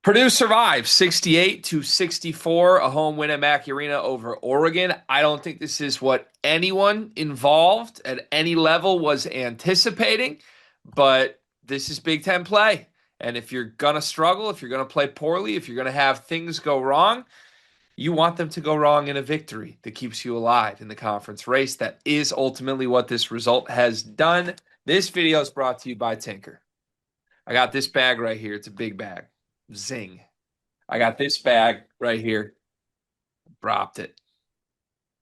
Purdue survived 68-64, a home win at Mackey Arena over Oregon. I don't think this is what anyone involved at any level was anticipating, but this is Big Ten play. And if you're going to struggle, if you're going to play poorly, if you're going to have things go wrong, you want them to go wrong in a victory that keeps you alive in the conference race. That is ultimately what this result has done. This video is brought to you by Tinker. I got this bag right here. It's a big bag. Zing. I got this bag right here. Dropped it.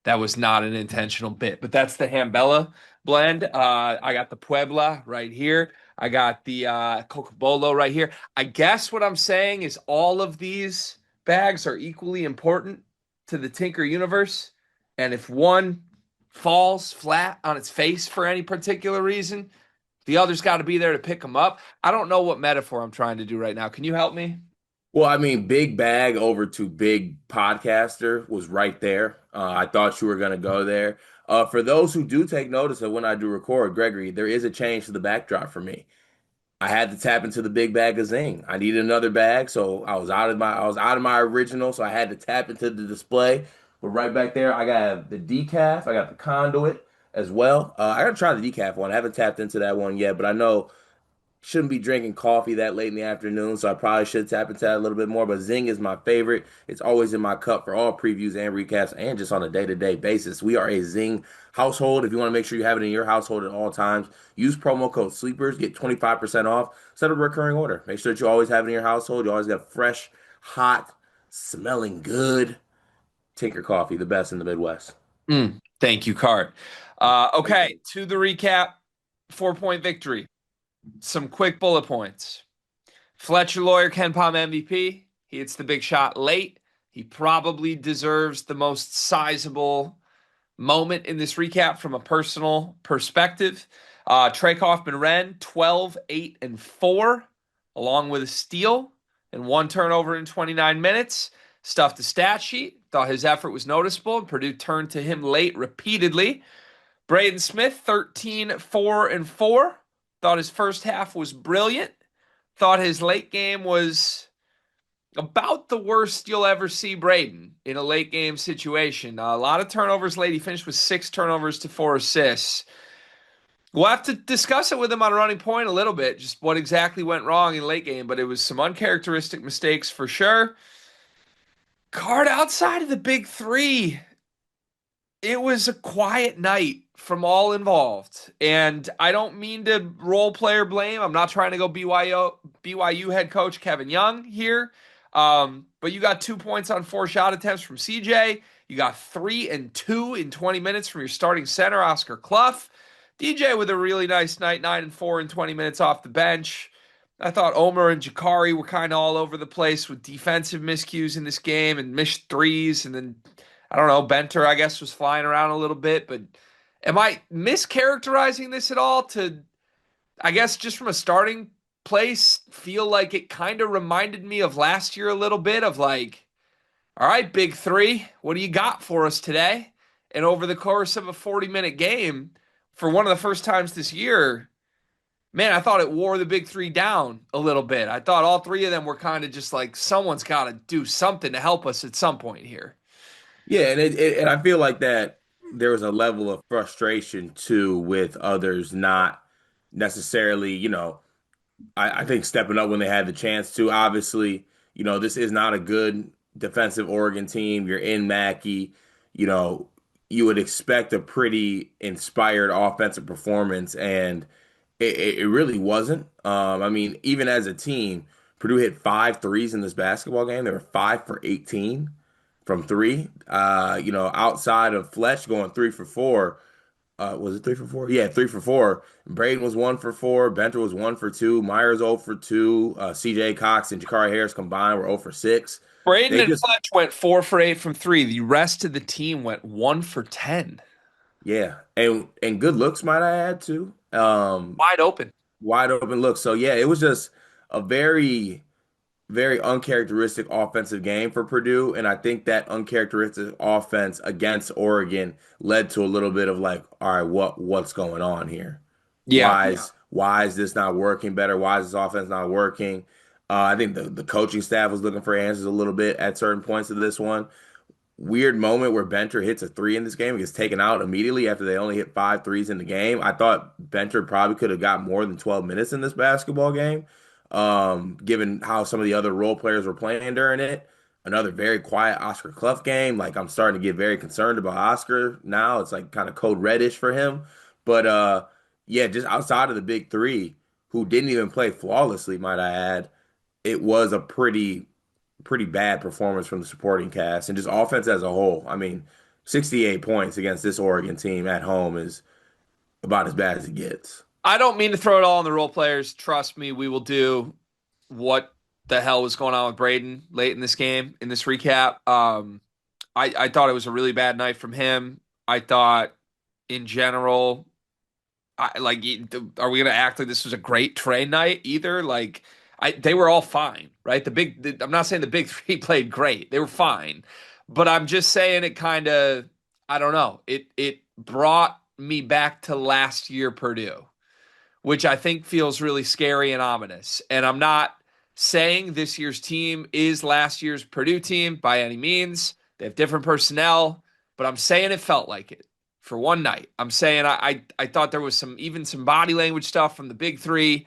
That was not an intentional bit, but that's the Hambella blend. I got the Puebla right here. I got the Cocobolo right here. I guess what I'm saying is all of these bags are equally important to the Tinker universe. And if one falls flat on its face for any particular reason, the other's got to be there to pick them up. I don't know what metaphor I'm trying to do right now. Can you help me? Well, I mean, big bag over to big podcaster was right there. I thought you were going to go there. For those who do take notice of when I do record, Gregory, there is a change to the backdrop for me. I had to tap into the big bag of Zing. I needed another bag, so I was out of my original, so I had to tap into the display. But right back there, I got the decaf, I got the conduit as well. I got to try the decaf one. I haven't tapped into that one yet, but I know shouldn't be drinking coffee that late in the afternoon, so I probably should tap into that a little bit more. But Zing is my favorite. It's always in my cup for all previews and recaps, and just on a day-to-day basis. We are a Zing household. If you want to make sure you have it in your household at all times, use promo code SLEEPERS, get 25% off. Set a recurring order. Make sure that you always have it in your household. You always got fresh, hot, smelling good Tinker coffee, the best in the Midwest. Thank you, Cart. Okay, to the recap, 4-point victory. Some quick bullet points. Fletcher Loyer, Ken Palm MVP. He hits the big shot late. He probably deserves the most sizable moment in this recap from a personal perspective. Trey Kaufman-Ren, 12, 8, and 4, along with a steal and one turnover in 29 minutes. Stuffed the stat sheet. Thought his effort was noticeable. Purdue turned to him late repeatedly. Braden Smith, 13, 4, and 4. Thought his first half was brilliant. Thought his late game was about the worst you'll ever see Braden in a late game situation. A lot of turnovers late. He finished with 6 turnovers to 4 assists. We'll have to discuss it with him on running point a little bit, just what exactly went wrong in late game, but it was some uncharacteristic mistakes for sure. Card outside of the big three, it was a quiet night from all involved. And I don't mean to role player blame. I'm not trying to go BYU head coach Kevin Young here. But you got 2 points on 4 shot attempts from CJ. You got 3 and 2 in 20 minutes from your starting center, Oscar Cluff. DJ with a really nice night, 9 and 4 in 20 minutes off the bench. I thought Omer and Jakari were kind of all over the place with defensive miscues in this game and missed threes. And then, I don't know, Benter, I guess, was flying around a little bit. But am I mischaracterizing this at all to, I guess, just from a starting place, feel like it kind of reminded me of last year a little bit of like, all right, big three, what do you got for us today? And over the course of a 40-minute game, for one of the first times this year, man, I thought it wore the big three down a little bit. I thought all 3 of them were kind of just like, someone's got to do something to help us at some point here. Yeah, and I feel like that there was a level of frustration too with others not necessarily, I think stepping up when they had the chance to. Obviously, this is not a good defensive Oregon team. You're in Mackey, you know, you would expect a pretty inspired offensive performance, and it really wasn't. I mean, even as a team, Purdue hit 5 threes in this basketball game. They were 5 for 18 from three. Outside of Fletch going 3 for 4. Was it 3 for 4? Yeah, 3 for 4. Braden was 1 for 4. Benter was 1 for 2. Myers 0 for 2. CJ Cox and Jakari Harris combined were 0 for 6. Braden They and just, Fletch went 4 for 8 from 3. The rest of the team went 1 for 10. yeah, and good looks might I add too. Wide open. Wide open looks. So yeah, it was just a very very uncharacteristic offensive game for Purdue, and I think that uncharacteristic offense against Oregon led to a little bit of like, all right, what's going on here? Yeah. Why is this not working better? Why is this offense not working? I think the coaching staff was looking for answers a little bit at certain points of this one. Weird moment where Benter hits a three in this game and gets taken out immediately after they only hit five threes in the game. I thought Benter probably could have got more than 12 minutes in this basketball game, given how some of the other role players were playing during it. Another very quiet Oscar Cluff game. Like I'm starting to get very concerned about Oscar now. It's like kind of code reddish for him. But yeah, just outside of the big three, who didn't even play flawlessly, might I add, it was a pretty bad performance from the supporting cast and just offense as a whole. I mean, 68 points against this Oregon team at home is about as bad as it gets. I don't mean to throw it all on the role players. Trust me, we will do what the hell was going on with Braden late in this game, in this recap. I thought it was a really bad night from him. I thought in general, are we going to act like this was a great Trey night either? Like, they were all fine, right? I'm not saying the big three played great. They were fine. But I'm just saying it kind of, I don't know. It brought me back to last year Purdue, which I think feels really scary and ominous. And I'm not saying this year's team is last year's Purdue team by any means. They have different personnel, but I'm saying it felt like it for one night. I'm saying I thought there was some body language stuff from the big three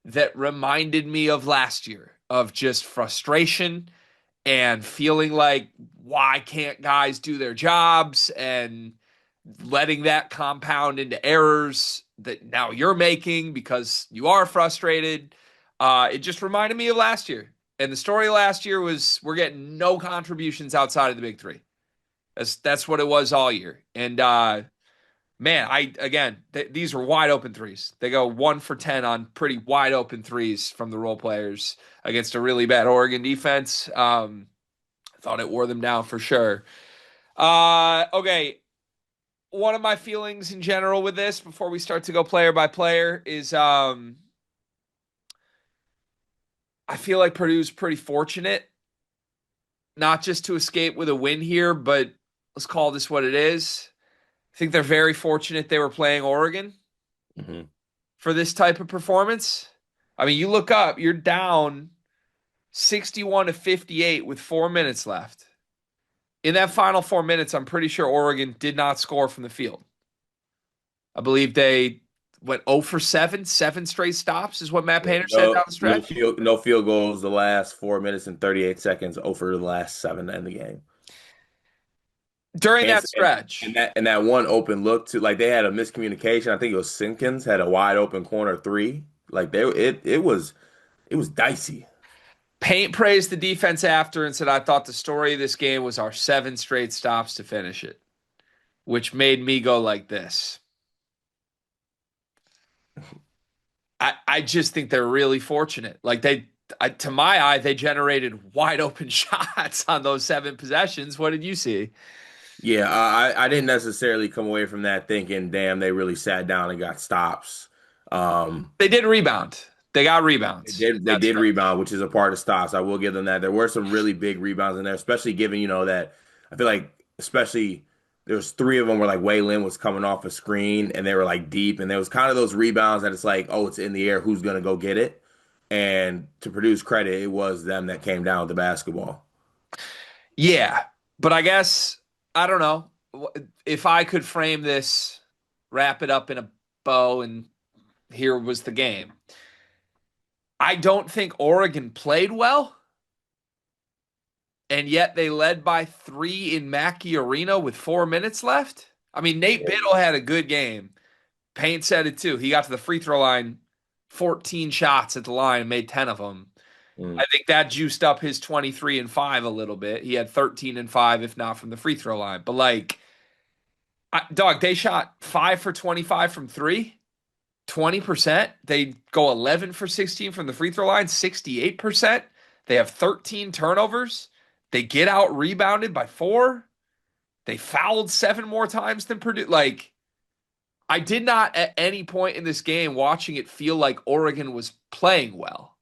that reminded me of last year of just frustration and feeling like why can't guys do their jobs and letting that compound into errors that now you're making because you are frustrated. It just reminded me of last year. And the story last year was we're getting no contributions outside of the big three. That's what it was all year. And man, these are wide open threes. They go 1 for 10 on pretty wide open threes from the role players against a really bad Oregon defense. I thought it wore them down for sure. Okay, one of my feelings in general with this before we start to go player by player is I feel like Purdue's pretty fortunate not just to escape with a win here, but let's call this what it is. I think they're very fortunate they were playing Oregon Hmm. for this type of performance. I mean, you look up, you're down 61-58 with 4 minutes left. In that final 4 minutes, I'm pretty sure Oregon did not score from the field. I believe they went 0 for 7, 7 straight stops is what Matt Yeah, Painter said down the stretch. no field goals the last 4 minutes and 38 seconds over the last seven to end the game. During And, that stretch, and that one open look to like they had a miscommunication. I think it was Sinkins had a wide open corner three. Like it was dicey. Paint praised the defense after and said, I thought the story of this game was our 7 straight stops to finish it, which made me go like this. I just think they're really fortunate. Like to my eye, they generated wide open shots on those 7 possessions. What did you see? Yeah, I didn't necessarily come away from that thinking, damn, they really sat down and got stops. Um, They did rebound. They got rebounds in they that did stretch. rebound, which is a part of stops. I will give them that. There were some really big rebounds in there, especially given, that I feel like especially there was three of them where like Wei Lin was coming off a screen and they were like deep and there was kind of those rebounds that it's like, oh, it's in the air, who's gonna go get it? And to produce credit, it was them that came down with the basketball. Yeah, but I guess I don't know if I could frame this, wrap it up in a bow, and here was the game. I don't think Oregon played well, and yet they led by 3 in Mackey Arena with 4 minutes left. I mean, Nate Biddle had a good game. Paint said it too. He got to the free throw line, 14 shots at the line, and made 10 of them. Mm. I think that juiced up his 23-5 a little bit. He had 13-5, if not from the free throw line. But like, dog, they shot 5 for 25 from three, 20%. They go 11 for 16 from the free throw line, 68%. They have 13 turnovers. They get out rebounded by 4. They fouled 7 more times than Purdue. Like, I did not at any point in this game watching it feel like Oregon was playing well.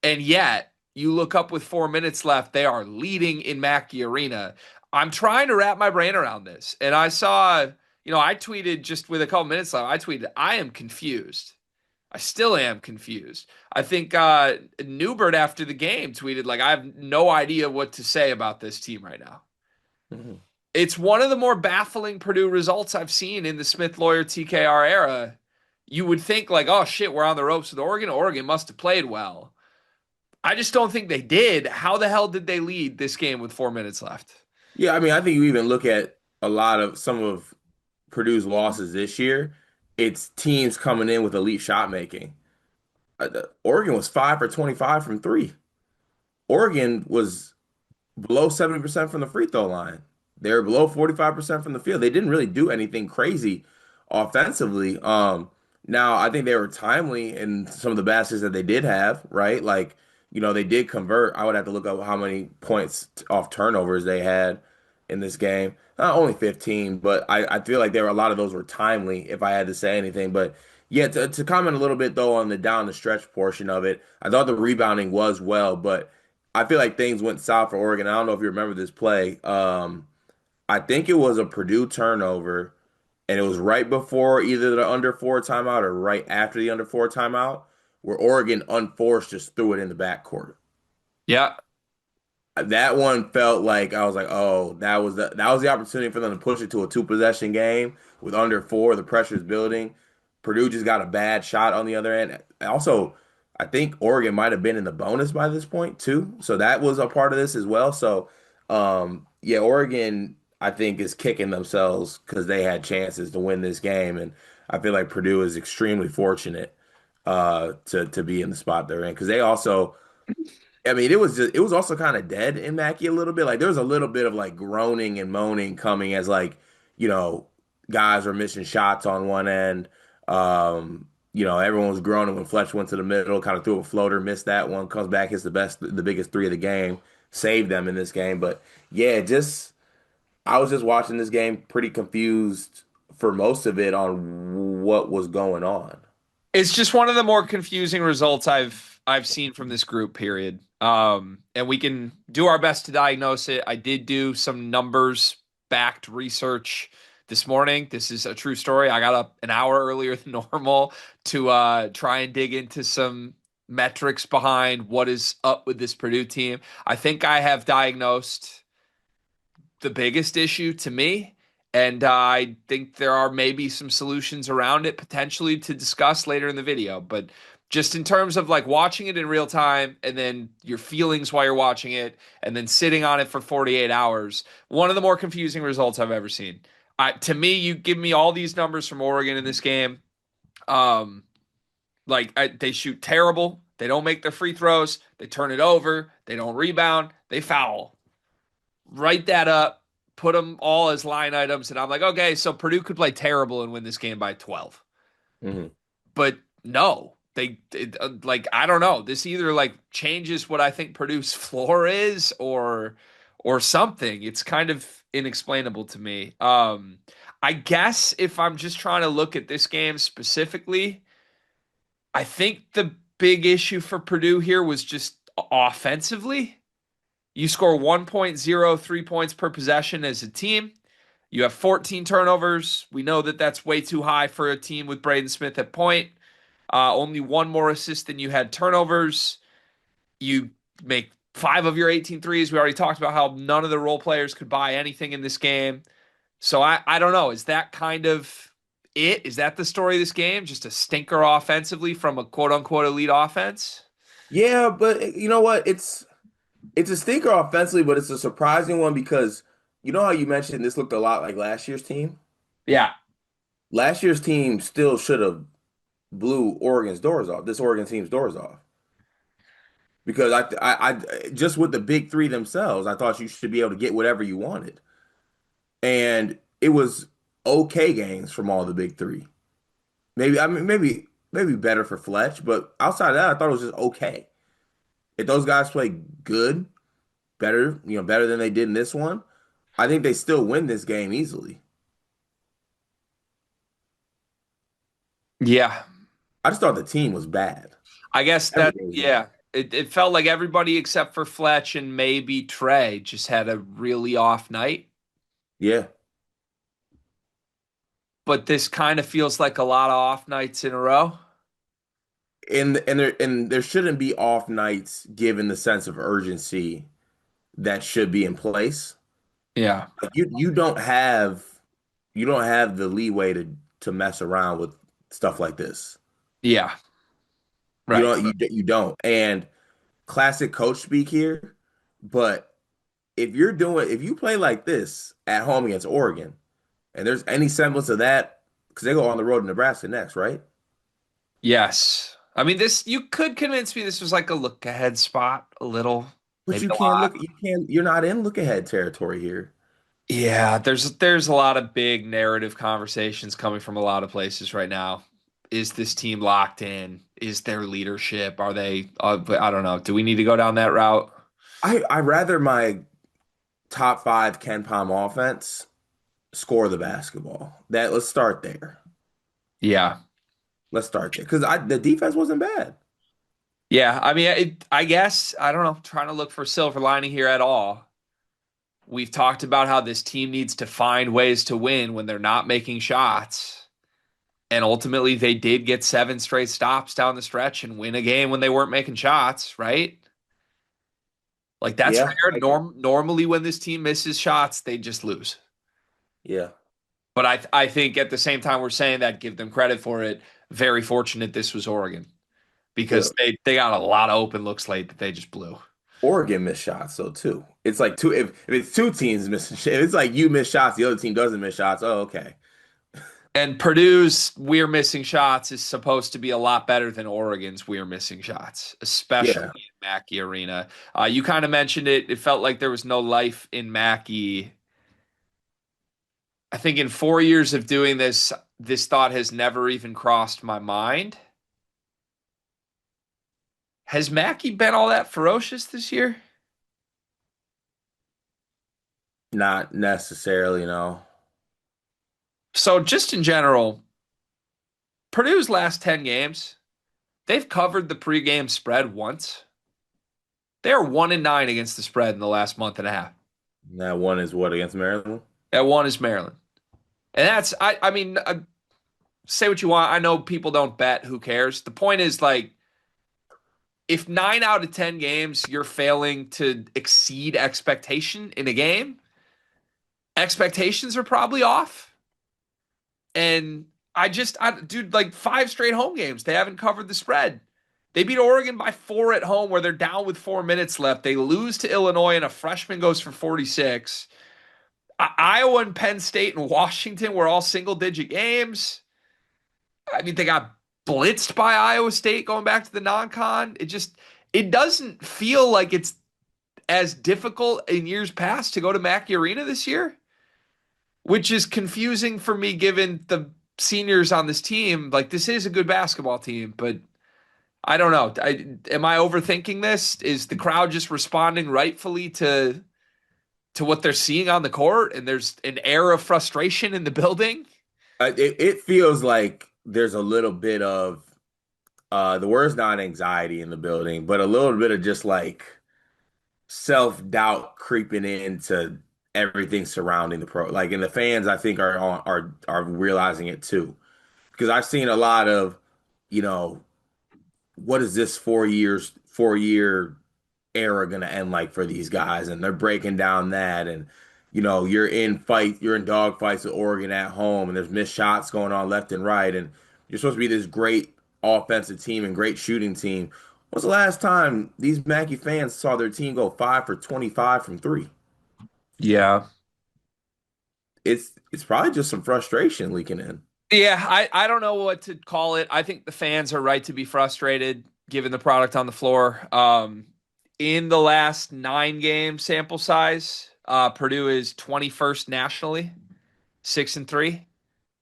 And yet, you look up with 4 minutes left, they are leading in Mackey Arena. I'm trying to wrap my brain around this. And I saw, I tweeted just with a couple minutes left, I tweeted, I am confused. I still am confused. I think Newbert after the game tweeted like, I have no idea what to say about this team right now. Mhm. It's one of the more baffling Purdue results I've seen in the Smith Lawyer TKR era. You would think like, oh shit, we're on the ropes with Oregon. Oregon must have played well. I just don't think they did. How the hell did they lead this game with 4 minutes left? Yeah, I mean, I think you even look at a lot of some of Purdue's losses this year, it's teams coming in with elite shot making. Oregon was 5 for 25 from three. Oregon was below 70% from the free throw line. They were below 45% from the field. They didn't really do anything crazy offensively. Now I think they were timely in some of the baskets that they did have, right? Like, they did convert. I would have to look up how many points off turnovers they had in this game. Not only 15, but I feel like a lot of those were timely if I had to say anything. But yeah, to comment a little bit though on the down the stretch portion of it, I thought the rebounding was well, but I feel like things went south for Oregon. I don't know if you remember this play. I think it was a Purdue turnover, and it was right before either the under four timeout or right after the under four timeout, where Oregon unforced just threw it in the backcourt. Yeah. That one felt like I was like, oh, that was the opportunity for them to push it to a two possession game with under four. The pressure is building. Purdue just got a bad shot on the other end. Also, I think Oregon might have been in the bonus by this point too, so that was a part of this as well. So, yeah, Oregon I think is kicking themselves because they had chances to win this game, and I feel like Purdue is extremely fortunate to be in the spot they're in because they also. I mean, it was also kind of dead in Mackey a little bit. Like there was a little bit of like groaning and moaning coming as like, you know, guys were missing shots on one end. Everyone was groaning when Fletch went to the middle, kind of threw a floater, missed that one, comes back, hits the biggest three of the game, saved them in this game. But yeah, just I was just watching this game pretty confused for most of it on what was going on. It's just one of the more confusing results I've seen from this group, period. And we can do our best to diagnose it. I did do some numbers backed research this morning. This is a true story. I got up an hour earlier than normal to try and dig into some metrics behind what is up with this Purdue team. I think I have diagnosed the biggest issue to me. And I think there are maybe some solutions around it potentially to discuss later in the video. But just in terms of like watching it in real time and then your feelings while you're watching it and then sitting on it for 48 hours, one of the more confusing results I've ever seen. To me, you give me all these numbers from Oregon in this game. Um, they shoot terrible. They don't make their free throws. They turn it over. They don't rebound. They foul. Write that up, put them all as line items, and I'm like, okay, so Purdue could play terrible and win this game by 12. Mhm. But no, like I don't know. This either like changes what I think Purdue's floor is or something. It's kind of inexplainable to me. I guess if I'm just trying to look at this game specifically, I think the big issue for Purdue here was just offensively. You score 1.03 points per possession as a team. You have 14 turnovers. We know that that's way too high for a team with Braden Smith at point. Only one more assist than you had turnovers. You make 5 of your 18 threes. We already talked about how none of the role players could buy anything in this game. So I don't know. Is that kind of it? Is that the story of this game? Just a stinker offensively from a quote unquote elite offense? Yeah, but you know what? It's a stinker offensively, but it's a surprising one because you know how you mentioned this looked a lot like last year's team? Yeah. Last year's team still should have blew Oregon's doors off, this Oregon team's doors off. Because I just with the big three themselves, I thought you should be able to get whatever you wanted. And it was okay games from all the big three. Maybe better for Fletch, but outside of that, I thought it was just okay. If those guys play good, better than they did in this one, I think they still win this game easily. Yeah. I just thought the team was bad. I guess that, Everything was yeah, bad. it felt like everybody except for Fletch and maybe Trey just had a really off night. Yeah. But this kind of feels like a lot of off nights in a row. and there shouldn't be off nights given the sense of urgency that should be in place. Yeah. Like you don't have the leeway to mess around with stuff like this. Yeah. You Right. don't you don't. And classic coach speak here, but if you play like this at home against Oregon, and there's any semblance of that, because they go on the road to Nebraska next, right? Yes. I mean, this, you could convince me this was like a look ahead spot a little, But maybe a lot. you're not in look ahead territory here. Yeah, there's a lot of big narrative conversations coming from a lot of places right now. Is this team locked in? Is their leadership? Are they? But I don't know. Do we need to go down that route? I rather my top five Ken Palm offense score the basketball. Let's start there. Yeah, Let's start there because the defense wasn't bad. yeah. I mean, I guess I don't know. Trying to look for silver lining here at all. We've talked about how this team needs to find ways to win when they're not making shots. And ultimately, they did get seven straight stops down the stretch and win a game when they weren't making shots, right? Like that's Yeah, rare. Normally, when this team misses shots, they just lose. yeah, But I think at the same time we're saying that, give them credit for it. Very fortunate this was Oregon yeah. because they got a lot of open looks late that they just blew. Oregon missed shots though too. It's like two if it's two teams missing, if it's like you miss shots, the other team doesn't miss shots. Oh, okay. And Purdue's we're missing shots is supposed to be a lot better than Oregon's we're missing shots, especially Yeah. in Mackey Arena. You kind of mentioned it. It felt like there was no life in Mackey. I think in 4 years of doing this, this thought has never even crossed my mind. Has Mackey been all that ferocious this year? Not necessarily, no. So just in general, Purdue's last 10 games, they've covered the pregame spread once. They're 1-9 against the spread in the last month and a half. That one is what against Maryland? That one is Maryland. And that's, I mean, say what you want. I know people don't bet. Who cares? The point is, like, if 9 out of 10 games you're failing to exceed expectation in a game, expectations are probably off. And dude, like five straight home games, they haven't covered the spread. They beat Oregon by 4 at home where they're down with 4 minutes left. They lose to Illinois and a freshman goes for 46. Iowa and Penn State and Washington were all single digit games. I mean, they got blitzed by Iowa State going back to the non-con. It doesn't feel like it's as difficult in years past to go to Mackey Arena this year, which is confusing for me given the seniors on this team. Like, this is a good basketball team, but I don't know. Am I overthinking this? Is the crowd just responding rightfully to what they're seeing on the court, and there's an air of frustration in the building? It feels like there's a little bit of the word's not anxiety in the building, but a little bit of just like self-doubt creeping into everything surrounding the pro. Like, and the fans, I think, are realizing it too. Because I've seen a lot of, you know, what is this 4 year era gonna end like for these guys? And they're breaking down that, and you're in dog fights with Oregon at home, and there's missed shots going on left and right, and you're supposed to be this great offensive team and great shooting team. When's the last time these Mackey fans saw their team go 5 for 25 from three? Yeah. It's probably just some frustration leaking in. Yeah, I don't know what to call it. I think the fans are right to be frustrated given the product on the floor. In the last 9 game sample size, Purdue is 21st nationally, 6-3,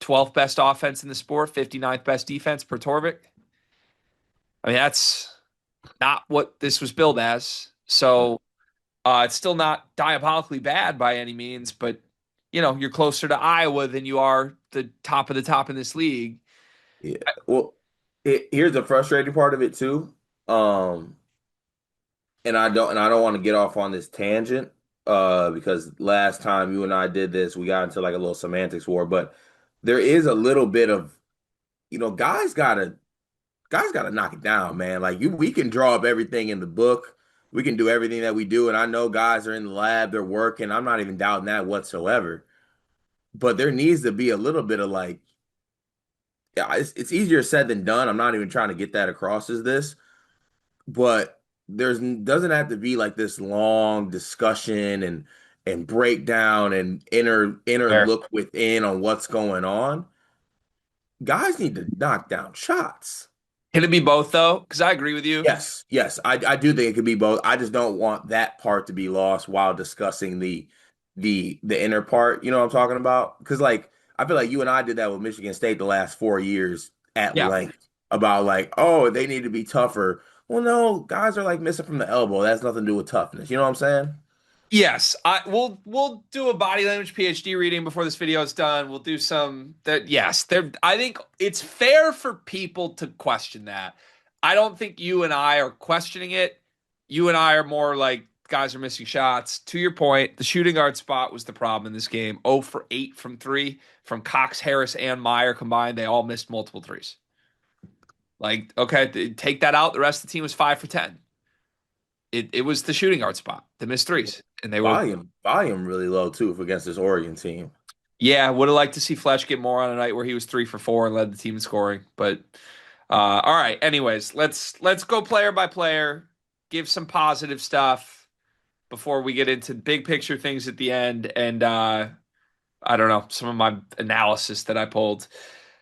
12th best offense in the sport, 59th best defense per Torvik. I mean, that's not what this was billed as. So it's still not diabolically bad by any means, but you're closer to Iowa than you are the top of the top in this league. Yeah. Well, here's the frustrating part of it too. Um, and I don't want to get off on this tangent because last time you and I did this, we got into like a little semantics war, but there is a little bit of, guys gotta guys got to knock it down, man. Like we can draw up everything in the book. We can do everything that we do, and I know guys are in the lab, they're working. I'm not even doubting that whatsoever. But there needs to be a little bit of like, yeah, it's easier said than done. I'm not even trying to get that across as this, but there's doesn't have to be like this long discussion and breakdown and inner Fair. look within on what's going on. Guys need to knock down shots. Can it be both though? Because I agree with you. Yes, yes, I do think it could be both. I just don't want that part to be lost while discussing the inner part. You know what I'm talking about? Because like I feel like you and I did that with Michigan State the last 4 years at Yeah. length about like, oh, they need to be tougher. Well, no, guys are like missing from the elbow. That's nothing to do with toughness. You know what I'm saying? Yes, we'll do a body language PhD reading before this video is done. We'll do some that yes, there I think it's fair for people to question that. I don't think you and I are questioning it. You and I are more like guys are missing shots. To your point, the shooting guard spot was the problem in this game. 0 for 8 from 3 from Cox, Harris, and Meyer combined. They all missed multiple threes. Like, okay, take that out. The rest of the team was 5 for 10. It was the shooting guard spot, the missed threes. And they were Volume really low too against this Oregon team. Yeah, would have liked to see Fletch get more on a night where he was 3 for 4 and led the team in scoring. But all right. Anyways, let's go player by player, give some positive stuff before we get into big picture things at the end. And I don't know, some of my analysis that I pulled.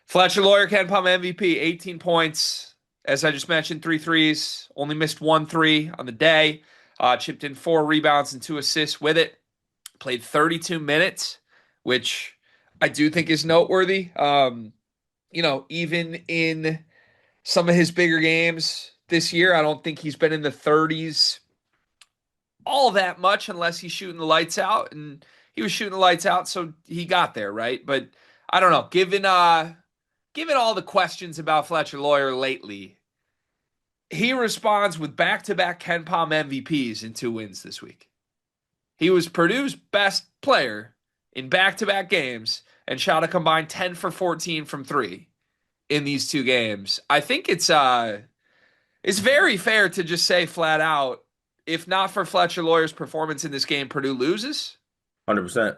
Fletcher Loyer, Ken Palm MVP, 18 points. As I just mentioned, 3 threes, only missed 1 3 on the day. Chipped in 4 rebounds and 2 assists with it. Played 32 minutes, which I do think is noteworthy. Even in some of his bigger games this year, I don't think he's been in the 30s all that much unless he's shooting the lights out. And he was shooting the lights out, so he got there, right? But I don't know. Given all the questions about Fletcher Loyer lately, he responds with back-to-back Ken Palm MVPs in 2 wins this week. He was Purdue's best player in back-to-back games and shot a combined 10 for 14 from 3 in these 2 games. I think it's very fair to just say flat out, if not for Fletcher Loyer's performance in this game, Purdue loses. 100%.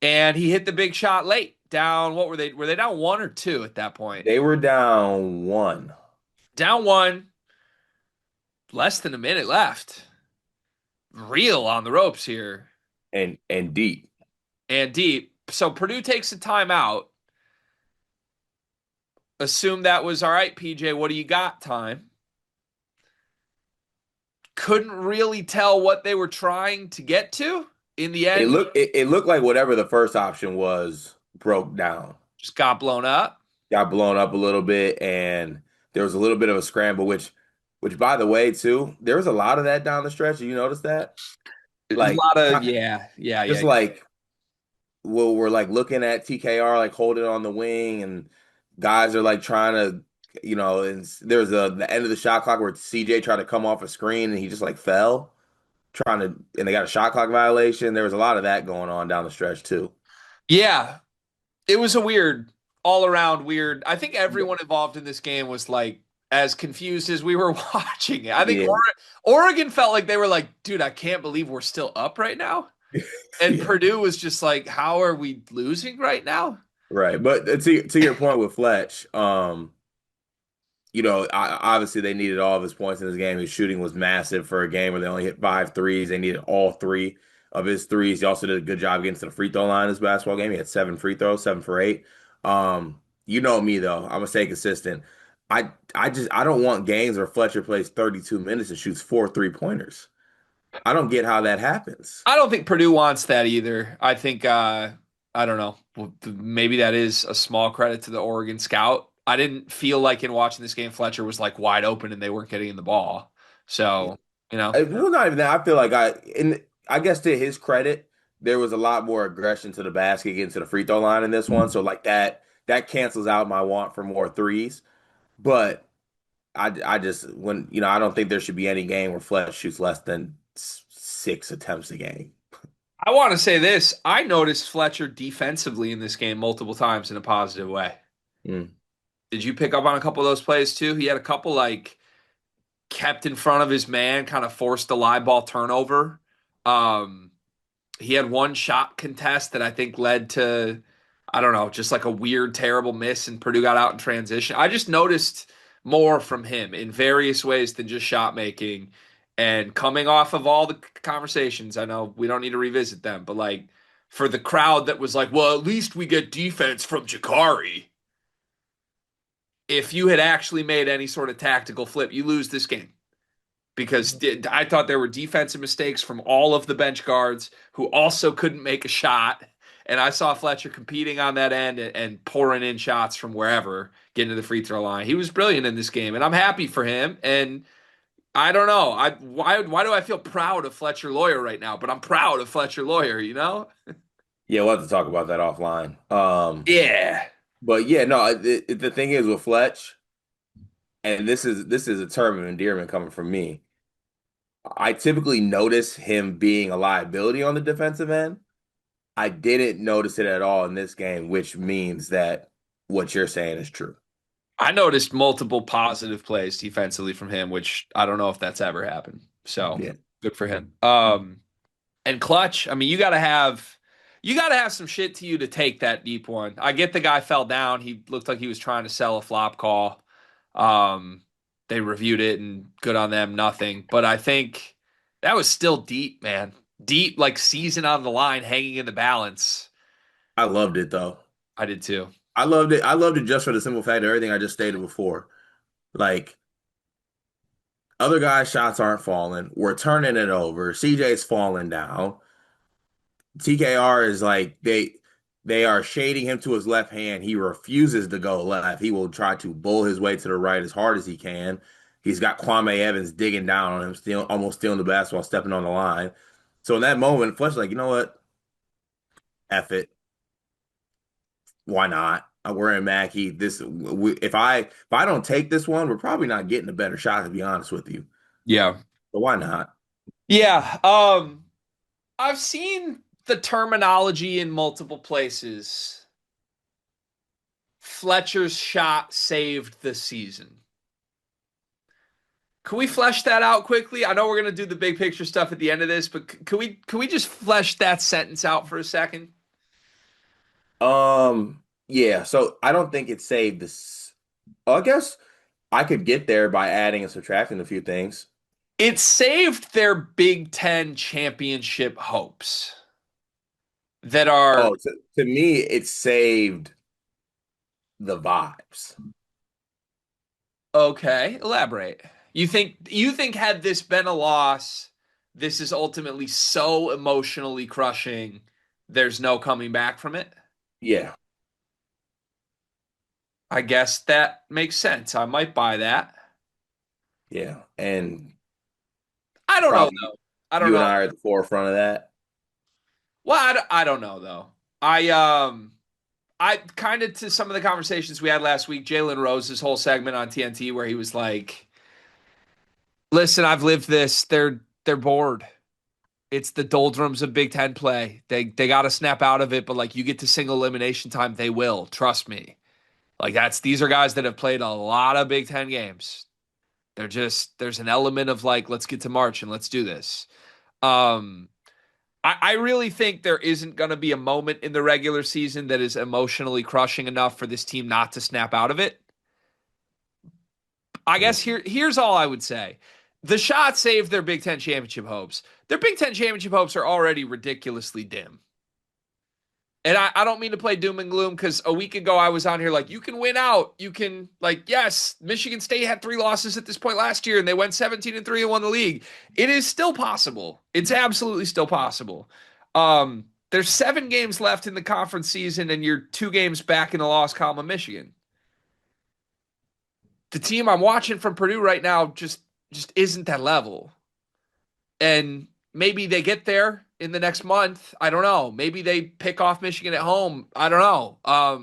And he hit the big shot late. Down, what were they? Were they down 1 or 2 at that point? They were down one Down 1, less than a minute left. Real on the ropes here. and deep. And deep. So Purdue takes a timeout. Assume that was all right, PJ. What do you got? Time. Couldn't really tell what they were trying to get to in the end. It looked like whatever the first option was broke down. Just got blown up. Got blown up a little bit, and there was a little bit of a scramble, which by the way, too, there was a lot of that down the stretch. Did you notice that? A Like, lot of yeah. just like well, we're like looking at TKR like holding on the wing, and guys are like trying to, and there's the end of the shot clock where CJ tried to come off a screen and he just like fell, and they got a shot clock violation. There was a lot of that going on down the stretch too. Yeah, it was a weird, all around weird. I think everyone involved in this game was like as confused as we were watching it. I think Yeah, Oregon felt like they were like, dude, I can't believe we're still up right now. And yeah. Purdue was just like, how are we losing right now? Right. But to your point with Fletch, obviously they needed all of his points in this game. His shooting was massive for a game where they only hit 5 threes. They needed all 3 of his 3s. He also did a good job getting to the free throw line in this basketball game. He had 7 free throws, 7 for 8. You know me though. I'm gonna stay consistent. I don't want games where Fletcher plays 32 minutes and shoots 4 3-pointers. I don't get how that happens. I don't think Purdue wants that either. I think I don't know. Well, maybe that is a small credit to the Oregon scout. I didn't feel like in watching this game Fletcher was like wide open and they weren't getting the ball. So, It was not even that. I feel like I guess to his credit, there was a lot more aggression to the basket, getting to the free throw line in this one. So like that cancels out my want for more threes. But I just I don't think there should be any game where Fletch shoots less than 6 attempts a game. I want to say this. I noticed Fletcher defensively in this game multiple times in a positive way. Mm. Did you pick up on a couple of those plays too? He had a couple like kept in front of his man, kind of forced a live ball turnover. Um, he had one shot contest that I think led to, I don't know, just like a weird, terrible miss, and Purdue got out in transition. I just noticed more from him in various ways than just shot making. And coming off of all the conversations, I know we don't need to revisit them, but like for the crowd that was like, well, at least we get defense from Jakari. If you had actually made any sort of tactical flip, you lose this game because I thought there were defensive mistakes from all of the bench guards who also couldn't make a shot. And I saw Fletcher competing on that end and pouring in shots from wherever, getting to the free throw line. He was brilliant in this game, and I'm happy for him. And I don't know, why do I feel proud of Fletcher Loyer right now? But I'm proud of Fletcher Loyer, you know? Yeah, we'll have to talk about that offline. Yeah, But yeah, no, the thing is with Fletch, and this is a term of endearment coming from me. I typically notice him being a liability on the defensive end. I didn't notice it at all in this game, which means that what you're saying is true. I noticed multiple positive plays defensively from him, which I don't know if that's ever happened. So Yeah. good for him. And clutch. I mean, you gotta have some shit to you to take that deep one. I get the guy fell down. He looked like he was trying to sell a flop call. Um, they reviewed it and good on them, nothing. But I think that was still deep, man. Deep, like season on the line, hanging in the balance. I loved it though. I did too. I loved it. I loved it just for the simple fact of everything I just stated before. Like other guys' shots aren't falling. We're turning it over. CJ's falling down. TKR is like they are shading him to his left hand. He refuses to go left. He will try to bull his way to the right as hard as he can. He's got Kwame Evans digging down on him, still almost stealing the basketball, stepping on the line. So in that moment, Fletcher's like, you know what? F it. Why not? We're in Mackey. If I don't take this one, we're probably not getting a better shot, to be honest with you. Yeah. But why not? Yeah. I've seen the terminology in multiple places. Fletcher's shot saved the season. Can we flesh that out quickly? I know we're gonna do the big picture stuff at the end of this, but can we just flesh that sentence out for a second? Yeah, so I don't think it saved this. I guess I could get there by adding and subtracting a few things. It saved their Big Ten championship hopes that are Oh, to me, it saved the vibes. okay. Elaborate. You think had this been a loss, this is ultimately so emotionally crushing, there's no coming back from it? Yeah, I guess that makes sense. I might buy that. yeah. And I don't know probably though. I don't you and know. I are at the forefront of that. Well, I don't know though. I kind of to some of the conversations we had last week, Jalen Rose's whole segment on TNT where he was like, "Listen, I've lived this. They're bored. It's the doldrums of Big Ten play. They got to snap out of it, but like you get to single elimination time, they will. Trust me. Like these are guys that have played a lot of Big Ten games. They're just there's an element of like let's get to March and let's do this. Um, I really think there isn't going to be a moment in the regular season that is emotionally crushing enough for this team not to snap out of it. I guess here's all I would say. The shot saved their Big Ten championship hopes. Their Big Ten championship hopes are already ridiculously dim. And I don't mean to play doom and gloom because a week ago I was on here like, you can win out. You can, like, yes, Michigan State had 3 losses at this point last year and they went 17-3 and won the league. It is still possible. It's absolutely still possible. There's 7 games left in the conference season and you're 2 games back in the loss column of Michigan. The team I'm watching from Purdue right now just isn't that level. And maybe they get there in the next month. I don't know. Maybe they pick off Michigan at home. I don't know. I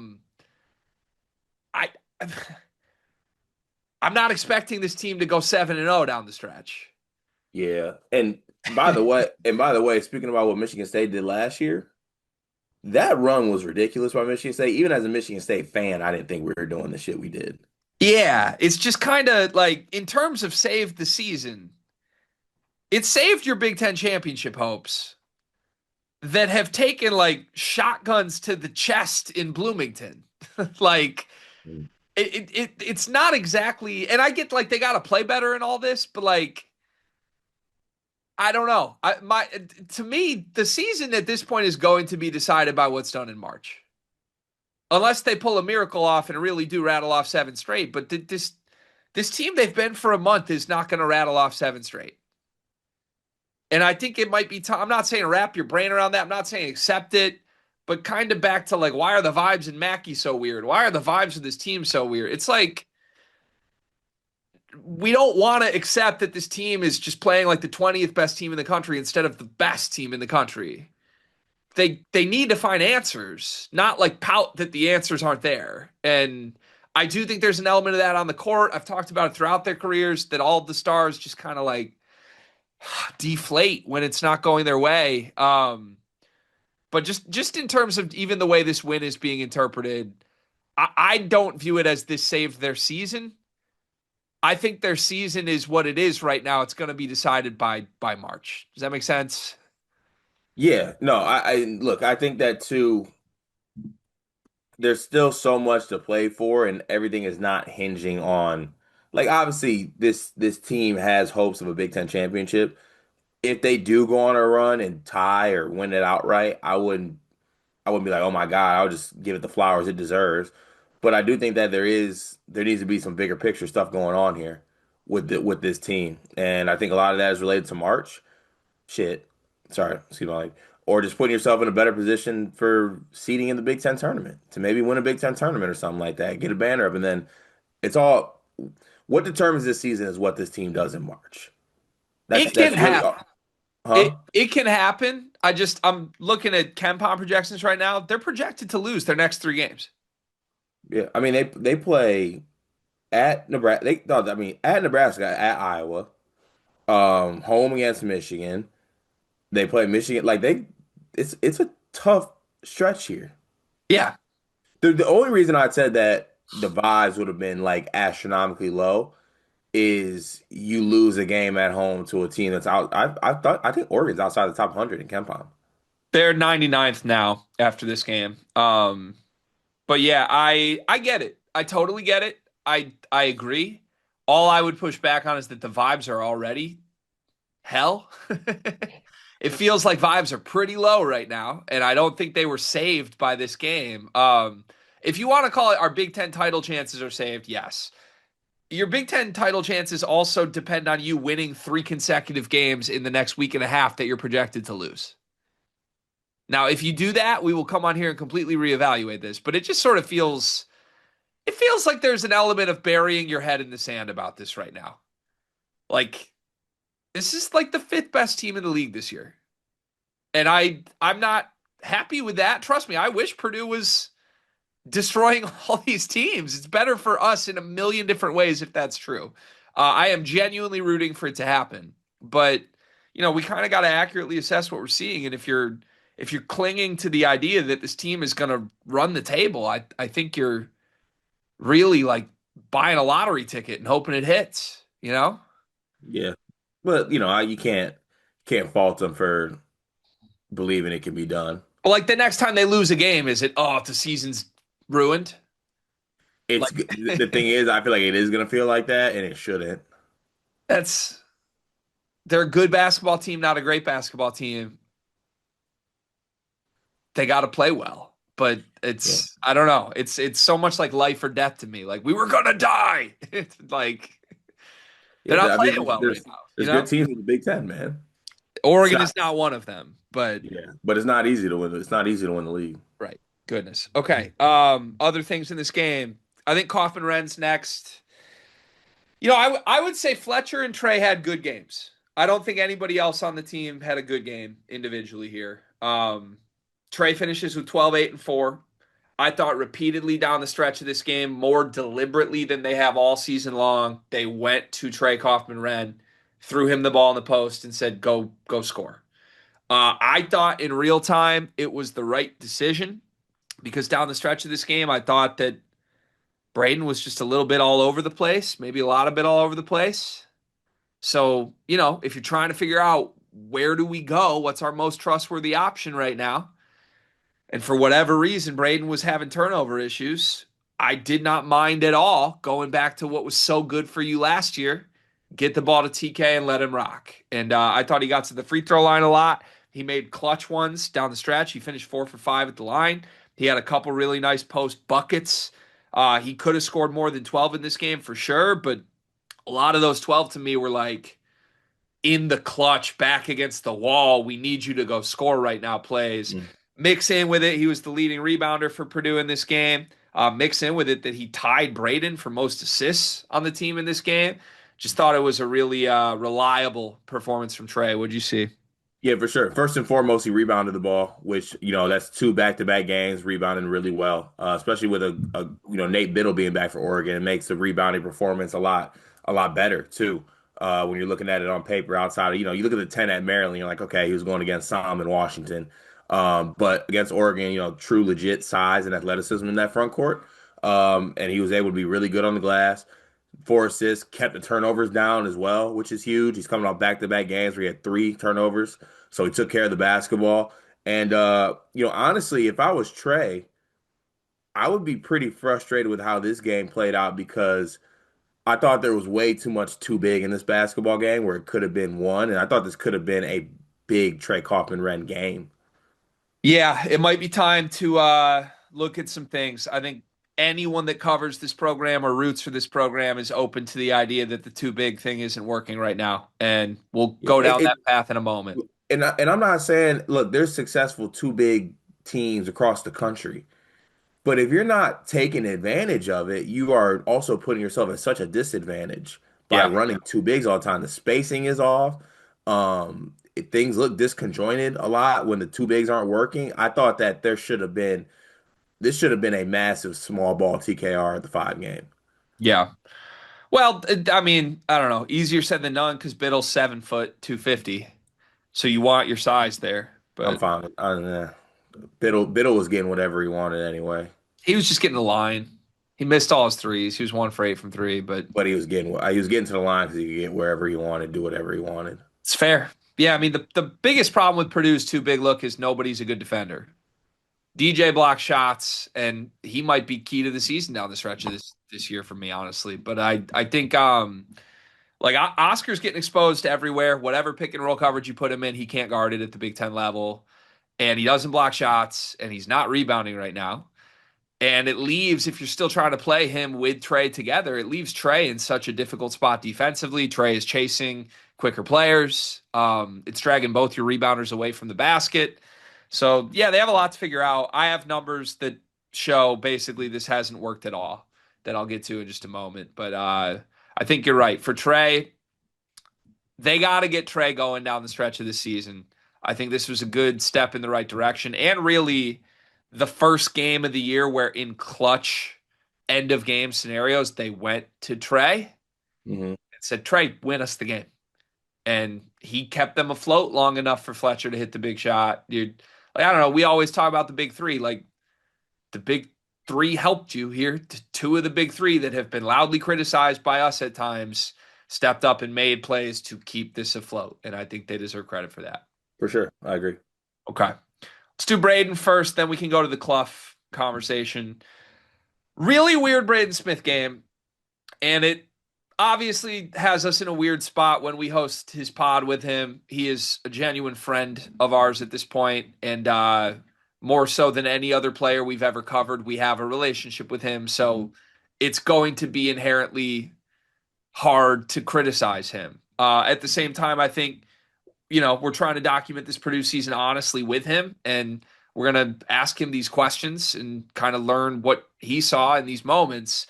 I'm not expecting this team to go 7-0 down the stretch. Yeah. And by the way, speaking about what Michigan State did last year, That run was ridiculous by Michigan State. Even as a Michigan State fan, I didn't think we were doing the shit we did. Yeah, it's just kind of like in terms of saved the season, it saved your Big Ten championship hopes that have taken like shotguns to the chest in Bloomington. Like it's not exactly, and I get like they got to play better and all this, but like I don't know. To me, the season at this point is going to be decided by what's done in March, unless they pull a miracle off and really do rattle off seven straight. But this team they've been for a month is not going to rattle off seven straight. And I think it might be time. I'm not saying wrap your brain around that. I'm not saying accept it, but kind of back to like, why are the vibes in Mackey so weird? Why are the vibes of this team so weird? It's like we don't want to accept that this team is just playing like the 20th best team in the country instead of the best team in the country. They need to find answers, not like pout that the answers aren't there. And I do think there's an element of that on the court. I've talked about it throughout their careers that all of the stars just kind of like deflate when it's not going their way. But just in terms of even the way this win is being interpreted, I don't view it as this saved their season. I think their season is what it is right now. It's going to be decided by March. Does that make sense? Yeah, no, I look, I think that too. There's still so much to play for, and everything is not hinging on like obviously this team has hopes of a Big Ten championship. If they do go on a run and tie or win it outright, I wouldn't be like, oh my God, I'll just give it the flowers it deserves. But I do think that there needs to be some bigger picture stuff going on here with this team. And I think a lot of that is related to March. Shit. Sorry, excuse my language. Or just putting yourself in a better position for seeding in the Big Ten tournament to maybe win a Big Ten tournament or something like that. Get a banner up, and then it's all what determines this season is what this team does in March. It can That's really happen. all. Huh? It can happen. I'm looking at KenPom projections right now. They're projected to lose their next three games. Yeah. I mean they play at Nebraska. They no, I mean at Nebraska, at Iowa, home against Michigan. They play Michigan. Like it's a tough stretch here. Yeah, The only reason I said that the vibes would have been like astronomically low is you lose a game at home to a team that's out. I think Oregon's outside the top 100 in KenPom. they're 99th now after this game. But yeah, I get it. I totally get it. I agree. All I would push back on is that the vibes are already hell. It feels like vibes are pretty low right now, and I don't think they were saved by this game. If you want to call it our Big Ten title chances are saved, yes. Your Big Ten title chances also depend on you winning three consecutive games in the next week and a half that you're projected to lose. Now, if you do that, we will come on here and completely reevaluate this. But it just sort of feels like there's an element of burying your head in the sand about this right now. Like this is like the fifth best team in the league this year. And I'm not happy with that. Trust me, I wish Purdue was destroying all these teams. It's better for us in a million different ways if that's true. I am genuinely rooting for it to happen. But, we kind of got to accurately assess what we're seeing. And if you're clinging to the idea that this team is going to run the table, I think you're really like buying a lottery ticket and hoping it hits. Yeah, but you can't fault them for believing it can be done. But like the next time they lose a game, is it, oh, the season's ruined? It's Like the thing is, I feel like it is gonna feel like that, and it shouldn't. that's they're a good basketball team, not a great basketball team. They got to play well. But Yeah, I don't know. It's so much like life or death to me. Like we were gonna die. It's like they're yeah. not I mean, playing well right now. there's good teams in the Big Ten, man. It's Oregon not, is not one of them. But yeah, but it's not easy to win. It's not easy to win the league. right, goodness. Okay. Other things in this game. I think Kaufman-Ren's next. I would say Fletcher and Trey had good games. I don't think anybody else on the team had a good game individually here. Trey finishes with 12, 8, and 4. I thought repeatedly down the stretch of this game, more deliberately than they have all season long, they went to Trey Kaufman-Ren, threw him the ball in the post, and said, go score. I thought in real time it was the right decision because down the stretch of this game, I thought that Braden was just a little bit all over the place, maybe a lot of bit all over the place. So, if you're trying to figure out where do we go, what's our most trustworthy option right now? And for whatever reason, Braden was having turnover issues. I did not mind at all going back to what was so good for you last year. Get the ball to TK and let him rock. And I thought he got to the free throw line a lot. He made clutch ones down the stretch. He finished 4 for 5 at the line. He had a couple really nice post buckets. He could have scored more than 12 in this game for sure, but a lot of those 12 to me were like in the clutch, back against the wall. We need you to go score right now plays. Mm. Mix in with it, he was the leading rebounder for Purdue in this game. Mix in with it that he tied Braden for most assists on the team in this game. Just thought it was a really reliable performance from Trey. What'd you see? Yeah, for sure. First and foremost, he rebounded the ball, which, that's two back-to-back games rebounding really well, especially with Nate Biddle being back for Oregon. It makes the rebounding performance a lot better too. When you're looking at it on paper outside of, you look at the 10 at Maryland, you're like, okay, he was going against Sam in Washington. But against Oregon, true legit size and athleticism in that front court. And he was able to be really good on the glass. 4 assists, kept the turnovers down as well, which is huge. He's coming off back-to-back games where he had 3 turnovers, so he took care of the basketball. And honestly, if I was Trey, I would be pretty frustrated with how this game played out because I thought there was way too much too big in this basketball game where it could have been one, and I thought this could have been a big Trey Kaufman-Ren game. Yeah, it might be time to look at some things. I think anyone that covers this program or roots for this program is open to the idea that the too big thing isn't working right now. And we'll Yeah, go down that path in a moment. and I'm not saying, look, there's successful too big teams across the country. But if you're not taking advantage of it, you are also putting yourself at such a disadvantage by Yeah. running two bigs all the time. The spacing is off. Things look disconjointed a lot when the two bigs aren't working. I thought that this should have been a massive small ball TKR at the 5 game. Yeah. Well, I mean, I don't know. Easier said than done because Biddle's 7 foot 250. So you want your size there. I'm But fine. Biddle was getting whatever he wanted anyway, he was just getting the line. He missed all his threes. He was 1 for 8 from three, but but he was getting to the line because he could get wherever he wanted, do whatever he wanted. it's fair. Yeah, I mean, the biggest problem with Purdue's too big look is nobody's a good defender. DJ blocks shots, and he might be key to the season down the stretch of this year for me, honestly. But I think like Oscar's getting exposed to everywhere. Whatever pick and roll coverage you put him in, he can't guard it at the Big Ten level, and he doesn't block shots, and he's not rebounding right now. And it leaves, if you're still trying to play him with Trey together, it leaves Trey in such a difficult spot defensively. Trey is chasing quicker players. It's dragging both your rebounders away from the basket. So, yeah, they have a lot to figure out. I have numbers that show basically this hasn't worked at all that I'll get to in just a moment. But I think you're right. For Trey, they got to get Trey going down the stretch of the season. I think this was a good step in the right direction and really the first game of the year where in clutch end of game scenarios they went to Trey Hmm. and said, Trey, win us the game. And he kept them afloat long enough for Fletcher to hit the big shot. Dude, like, I don't know. We always talk about the big three. Like the big three helped you here. Two of the big three that have been loudly criticized by us at times stepped up and made plays to keep this afloat. And I think they deserve credit for that. For sure. I agree. Okay. Let's do Braden first, then we can go to the Cluff conversation. Really weird Braden Smith game. And it obviously has us in a weird spot when we host his pod with him. He is a genuine friend of ours at this point, and more so than any other player we've ever covered, we have a relationship with him. So it's going to be inherently hard to criticize him. At the same time, I think, we're trying to document this Purdue season honestly with him, and we're going to ask him these questions and kind of learn what he saw in these moments.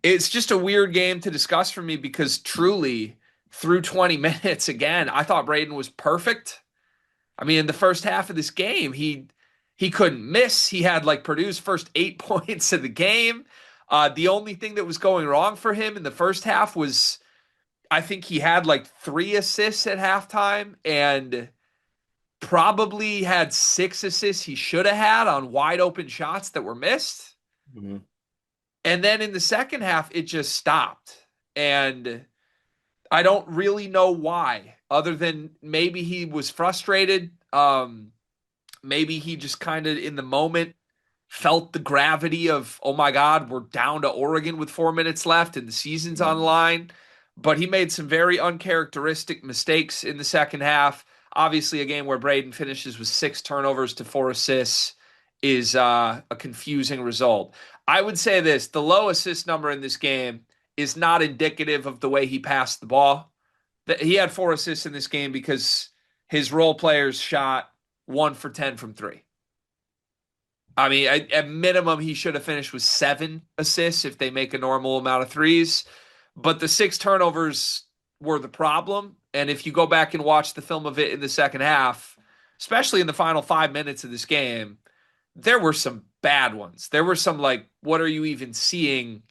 It's just a weird game to discuss for me because truly, through 20 minutes, again, I thought Braden was perfect. I mean, in the first half of this game, he couldn't miss. He had like Purdue's first 8 points of the game. The only thing that was going wrong for him in the first half was I think he had like 3 assists at halftime, and probably had 6 assists he should have had on wide open shots that were missed. Mhm. And then in the second half, it just stopped. And I don't really know why, other than maybe he was frustrated. Maybe he just kind of in the moment felt the gravity of, oh my God, we're down to Oregon with 4 minutes left and the season's on the line. But he made some very uncharacteristic mistakes in the second half. Obviously, a game where Braden finishes with 6 turnovers to 4 assists is a confusing result. I would say this: the low assist number in this game is not indicative of the way he passed the ball. He had 4 assists in this game because his role players shot 1 for 10 from three. I mean, at minimum, he should have finished with 7 assists if they make a normal amount of threes. But the 6 turnovers were the problem. And if you go back and watch the film of it in the second half, especially in the final 5 minutes of this game, there were some bad ones. There were some like, what are you even seeing?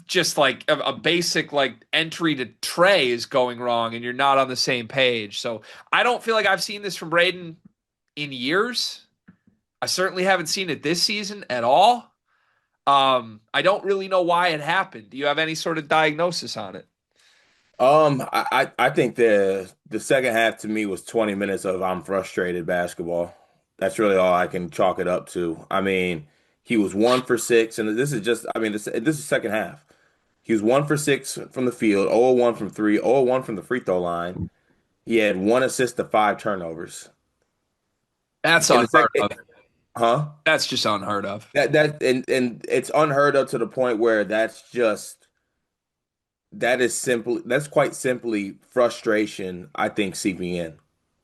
Just like a basic like entry to Trey is going wrong and you're not on the same page. So I don't feel like I've seen this from Braden in years. I certainly haven't seen it this season at all. I don't really know why it happened. Do you have any sort of diagnosis on it? I think the second half to me was 20 minutes of I'm frustrated basketball. That's really all I can chalk it up to. I mean, he was 1 for 6, and this is just, I mean, this is second half. He was 1 for 6 from the field, 0-1 from three, 0-1 from the free throw line. He had 1 assist to 5 turnovers. That's In the unheard second, of. huh? That's just unheard of. And it's unheard of to the point where that's quite simply frustration, I think, seeping in.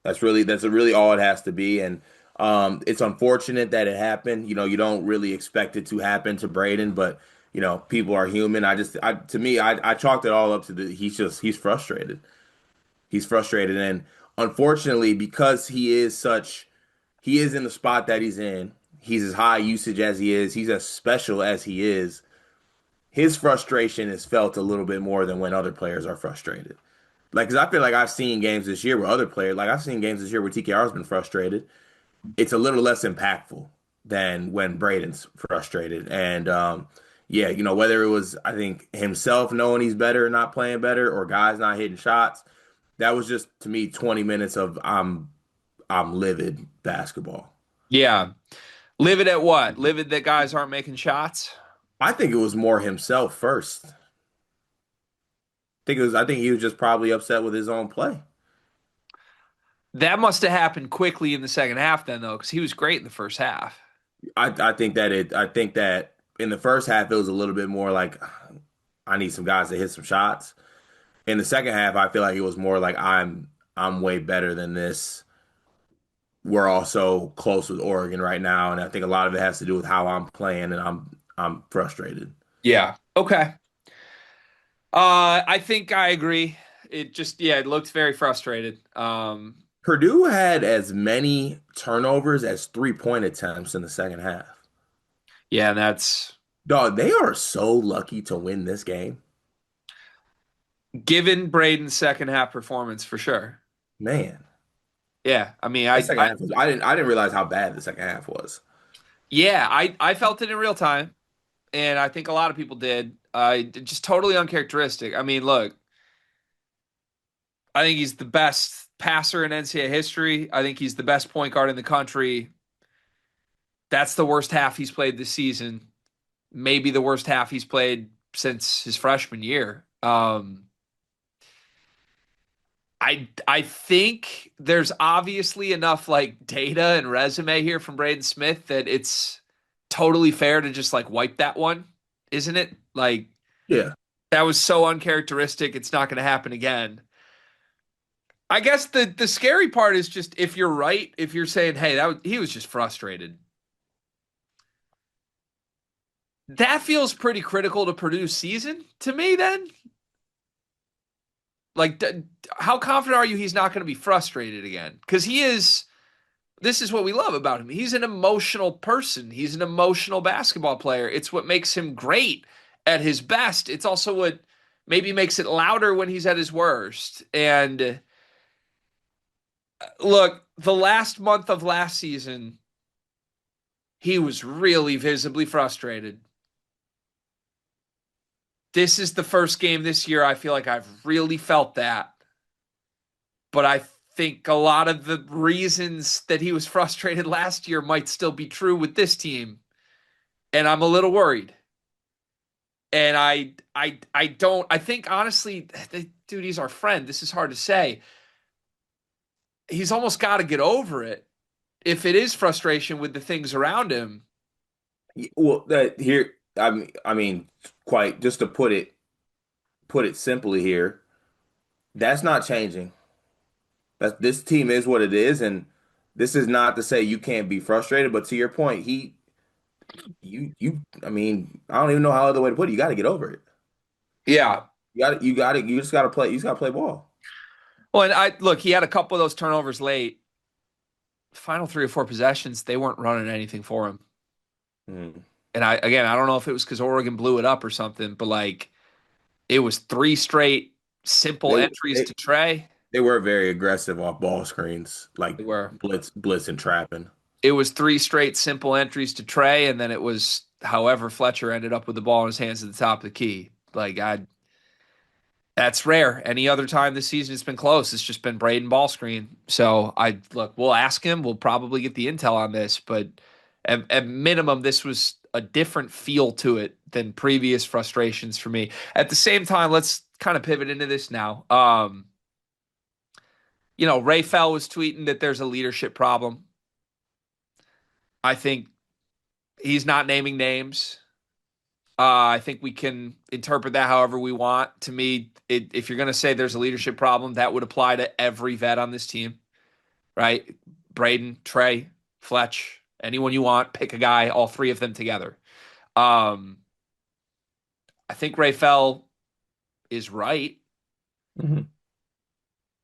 That's really all it has to be. And it's unfortunate that it happened. You don't really expect it to happen to Braden, but people are human. To me, I chalked it all up to he's frustrated. He's frustrated. And unfortunately, because he is in the spot that he's in, he's as high usage as he is, he's as special as he is, his frustration is felt a little bit more than when other players are frustrated. Like, because I feel like I've seen games this year where other players, like I've seen games this year where TKR's been frustrated. It's a little less impactful than when Braden's frustrated. And yeah, whether it was, I think, himself knowing he's better, not playing better, or guys not hitting shots, that was just to me 20 minutes of I'm livid basketball. Yeah. Livid at what? Livid that guys aren't making shots? I think it was more himself first. I think he was just probably upset with his own play. That must have happened quickly in the second half then, though, because he was great in the first half. I think that in the first half it was a little bit more like I need some guys to hit some shots. In the second half, I feel like it was more like I'm way better than this. We're also close with Oregon right now, and I think a lot of it has to do with how I'm playing, and I'm frustrated. Yeah. Okay. I think I agree. It just, yeah, it looked very frustrated. Purdue had as many turnovers as 3-point attempts in the second half. Yeah, and that's Dog, they are so lucky to win this game. given Braden's second half performance for sure. Man, Yeah, I mean, that second half was I didn't realize how bad the second half was. yeah, I felt it in real time, and I think a lot of people did. Just totally uncharacteristic. I mean, look, I think he's the best passer in NCAA history. I think he's the best point guard in the country. That's the worst half he's played this season. Maybe the worst half he's played since his freshman year. I think there's obviously enough like data and resume here from Braden Smith that it's totally fair to just like wipe that one, isn't it? Like Yeah. that was so uncharacteristic. It's not going to happen again. I guess the scary part is just if you're right, if you're saying, hey, he was just frustrated. That feels pretty critical to Purdue's season to me. Then, like, how confident are you he's not going to be frustrated again? Because he is. This is what we love about him. He's an emotional person. He's an emotional basketball player. It's what makes him great at his best. It's also what maybe makes it louder when he's at his worst. And Look, the last month of last season, he was really visibly frustrated. This is the first game this year I feel like I've really felt that. But I think a lot of the reasons that he was frustrated last year might still be true with this team. And I'm a little worried. And I don't I think honestly, dude, he's our friend. This is hard to say. He's almost got to get over it if it is frustration with the things around him. Well, that here, I mean, quite just to put it simply here, that's not changing. That this team is what it is, and this is not to say you can't be frustrated. But to your point, I mean, I don't even know how other way to put it. You got to get over it. Yeah. You just got to play. You just got to play ball. Well, and I look, he had a couple of those turnovers late. Final three or four possessions, they weren't running anything for him. Mm. And I don't know if it was because Oregon blew it up or something, but like it was three straight simple They, entries they to Trey. they were very aggressive off ball screens, like They were. blitz and trapping. It was three straight simple entries to Trey, and then it was however Fletcher ended up with the ball in his hands at the top of the key. Like I That's rare. Any other time this season it's been close. It's just been Braden ball screen. So I look, we'll ask him. We'll probably get the intel on this, but at minimum, this was a different feel to it than previous frustrations for me. At the same time, let's kind of pivot into this now. Ray Fell was tweeting that there's a leadership problem. I think he's not naming names. I think we can interpret that however we want. To me, if you're going to say there's a leadership problem, that would apply to every vet on this team, right? Braden, Trey, Fletch, anyone you want, pick a guy, all three of them together. Um, I think Fell is right. Hmm.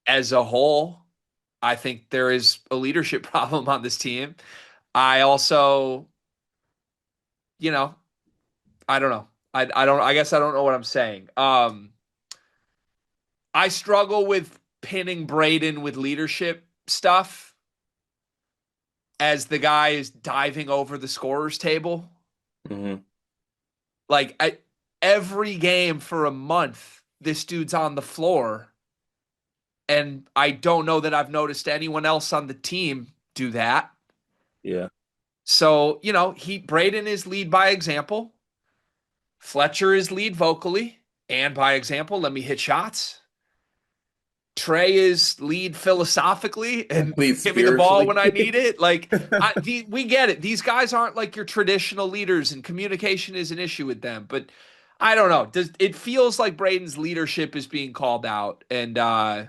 As a whole, I think there is a leadership problem on this team. I also, you know, I don't know. I don't. I guess I don't know what I'm saying. I struggle with pinning Braden with leadership stuff as the guy is diving over the scorer's table. Hmm. Like every game for a month, this dude's on the floor, and I don't know that I've noticed anyone else on the team do that. Yeah. So he Braden is lead by example. Fletcher is lead vocally and by example. Let me hit shots. Trey is lead philosophically and Lead give me the ball when I spiritually. need it. Like we get it. These guys aren't like your traditional leaders, and communication is an issue with them. But I don't know. It feels like Braden's leadership is being called out, and I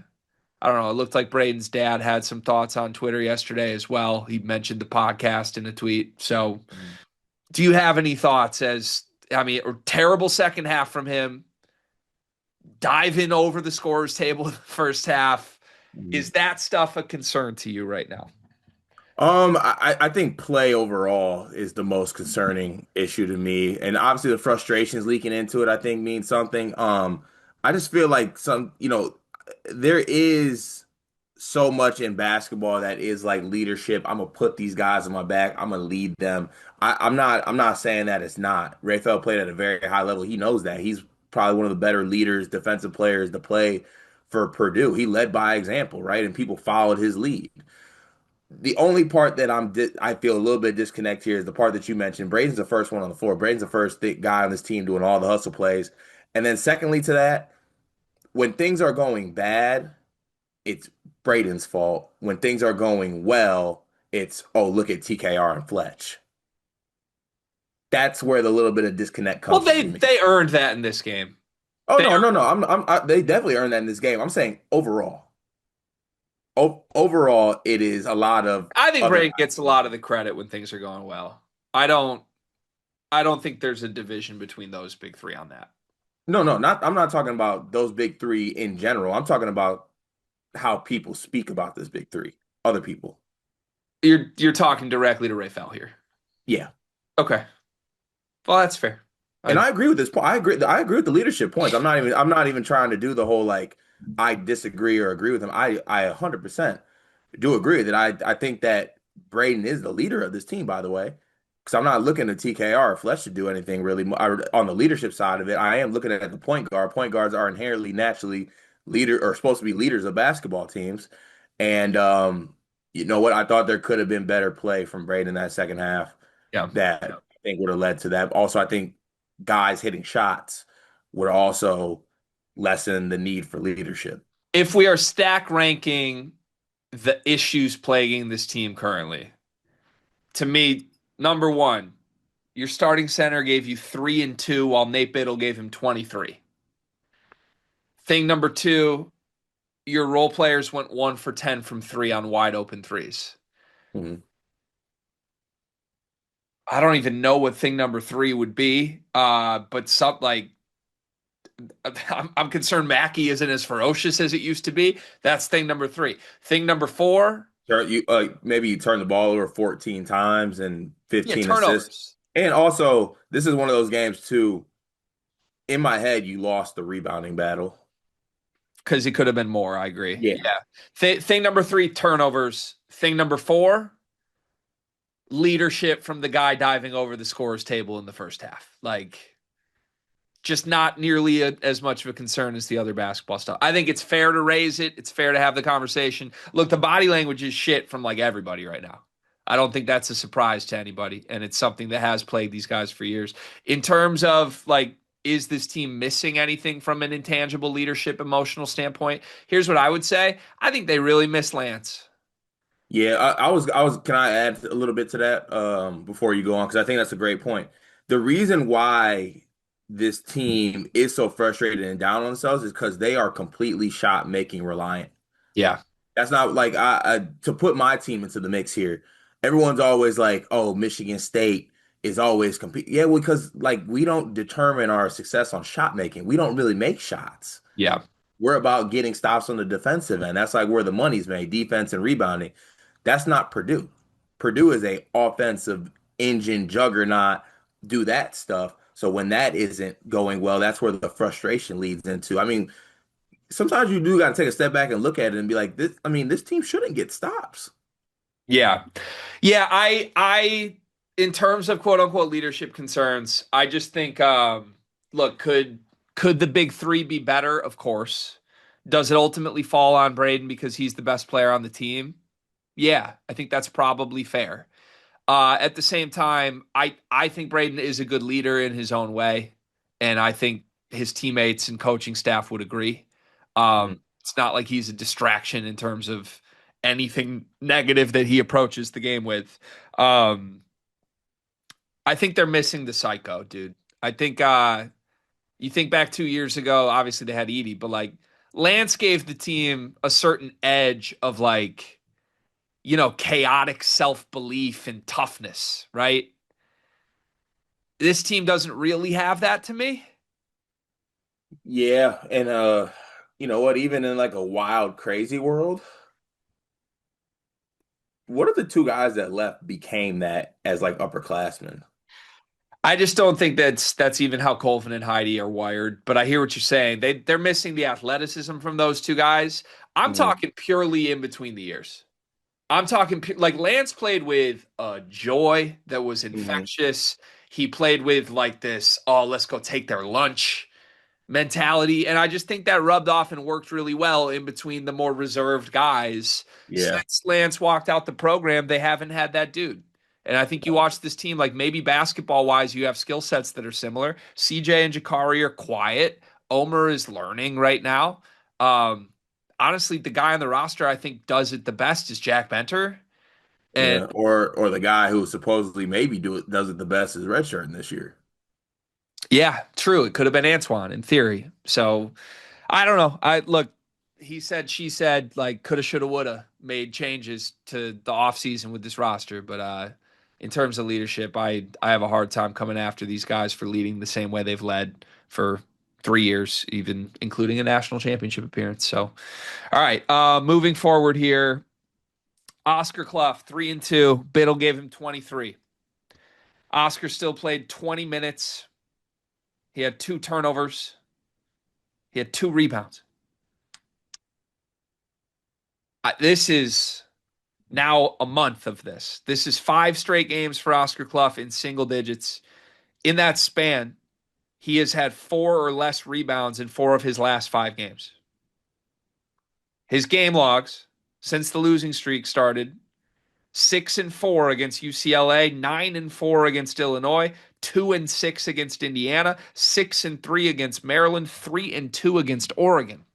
don't know. It looked like Braden's dad had some thoughts on Twitter yesterday as well. He mentioned the podcast in a tweet. So, do you have any thoughts? A terrible second half from him, diving over the scorer's table in the first half. Mhm. Is that stuff a concern to you right now? I think play overall is the most concerning issue to me, and obviously the frustrations leaking into it, I think means something. I just feel like there is so much in basketball that is like leadership. I'm gonna put these guys on my back. I'm gonna lead them. I'm not saying that it's not. Raphael played at a very high level. He knows that. He's probably one of the better leaders, defensive players to play for Purdue. He led by example, right? And people followed his lead. The only part that I feel a little bit disconnect here is the part that you mentioned. Braden's the first one on the floor. Braden's the first thick guy on this team doing all the hustle plays. And then secondly to that, when things are going bad, it's Braden's fault. When things are going well, it's, oh, look at TKR and Fletch. That's where the little bit of disconnect Well, comes they from me. they earned that in this game. Oh They no, no, no. They definitely earned that in this game. I'm saying overall. Overall, it is a lot of I think other Braden guys. gets a lot of the credit when things are going well. I don't I don't think there's a division between those big three on that. No, no, not. I'm not talking about those big three in general. I'm talking about how people speak about this big three. Other people. You're talking directly to Raphael here. Yeah. Okay. Well, that's fair. And I I agree with this point. I agree with the leadership points. I'm not even trying to do the whole like I disagree or agree with him. I 100%. do agree that I think that Braden is the leader of this team, by the way, because I'm not looking to TKR or Fletch to do anything really on the leadership side of it. I am looking at the point guard. Point guards are inherently naturally leader or supposed to be leaders of basketball teams. And you know what? I thought there could have been better play from Braden in that second half Yeah. that I think would have led to that. Also, I think guys hitting shots would also lessen the need for leadership. If we are stack ranking the issues plaguing this team currently, to me, number one, your starting center gave you 3 and 2, while Nate Biddle gave him 23. Thing number two, your role players went 1 for 10 from three on wide open threes. Mhm. I don't even know what thing number three would be. But some like I'm concerned Mackey isn't as ferocious as it used to be. That's thing number three. Thing number four, Maybe you turn the ball over 14 times and yeah, 15 assists. turnovers. And also, this is one of those games too. In my head, you lost the rebounding battle. Because it could have been more. I agree. Yeah. Yeah. Thing number three, turnovers. Thing number four, leadership from the guy diving over the scorer's table in the first half. Like, just not nearly as much of a concern as the other basketball stuff. I think it's fair to raise it. It's fair to have the conversation. Look, the body language is shit from like everybody right now. I don't think that's a surprise to anybody, and it's something that has plagued these guys for years. In terms of like, is this team missing anything from an intangible leadership, emotional standpoint? Here's what I would say. I think they really miss Lance. Yeah, I was, can I add a little bit to that before you go on? Because I think that's a great point. The reason why this team is so frustrated and down on themselves is because they are completely shot making reliant. Yeah. That's not like I to put my team into the mix here. Everyone's always like, "Oh, Michigan State is always compete." Yeah, well, because like we don't determine our success on shot making. We don't really make shots. Yeah. We're about getting stops on the defensive end. That's like where the money's made, defense and rebounding. That's not Purdue. Purdue is a offensive engine juggernaut, do that stuff. So when that isn't going well, that's where the frustration leads into. I mean, sometimes you do got to take a step back and look at it and be like, this, I mean, this team shouldn't get stops. Yeah. Yeah, in terms of quote unquote leadership concerns, I just think look, could the big three be better? Of course. Does it ultimately fall on Braden because he's the best player on the team? Yeah, I think that's probably fair. At the same time, I think Braden is a good leader in his own way, and I think his teammates and coaching staff would agree. Mhm. It's not like he's a distraction in terms of anything negative that he approaches the game with. Um, I think they're missing the psycho, dude. I think you think back 2 years ago, obviously they had Edie, but like Lance gave the team a certain edge of like, chaotic self-belief and toughness, right? This team doesn't really have that to me. Yeah, and you know what? Even in like a wild, crazy world, what if the two guys that left became that as like upperclassmen? I just don't think that's even how Colvin and Heidi are wired. But I hear what you're saying. They're missing the athleticism from those two guys. I'm Hmm. talking purely in between the years. I'm talking like Lance played with a joy that was Hmm. infectious. He played with like this, oh, let's go take their lunch mentality. And I just think that rubbed off and worked really well in between the more reserved guys. Yeah. Since Lance walked out the program, they haven't had that dude. And I think you watch this team, like maybe basketball wise, you have skill sets that are similar. CJ and Jakari are quiet. Omer is learning right now. Um, Honestly, the guy on the roster I think does it the best is Jack Benter. And Yeah. Or the guy who supposedly maybe does it the best is redshirting this year. yeah, true. It could have been Antoine in theory. So I don't know. I look, he said, she said, like coulda, shoulda, woulda made changes to the offseason with this roster. But in terms of leadership, I have a hard time coming after these guys for leading the same way they've led for 3 years, even including a national championship appearance. So all right. Moving forward here. Oscar Cluff, 3 and 2. Biddle gave him 23. Oscar still played 20 minutes. He had 2 turnovers. He had 2 rebounds. This is now a month of this. This is 5 straight games for Oscar Cluff in single digits. In that span, he has had 4 or less rebounds in 4 of his last 5 games. His game logs since the losing streak started: 6-4 against UCLA, 9-4 against Illinois, 2-6 against Indiana, 6-3 against Maryland, 3-2 against Oregon.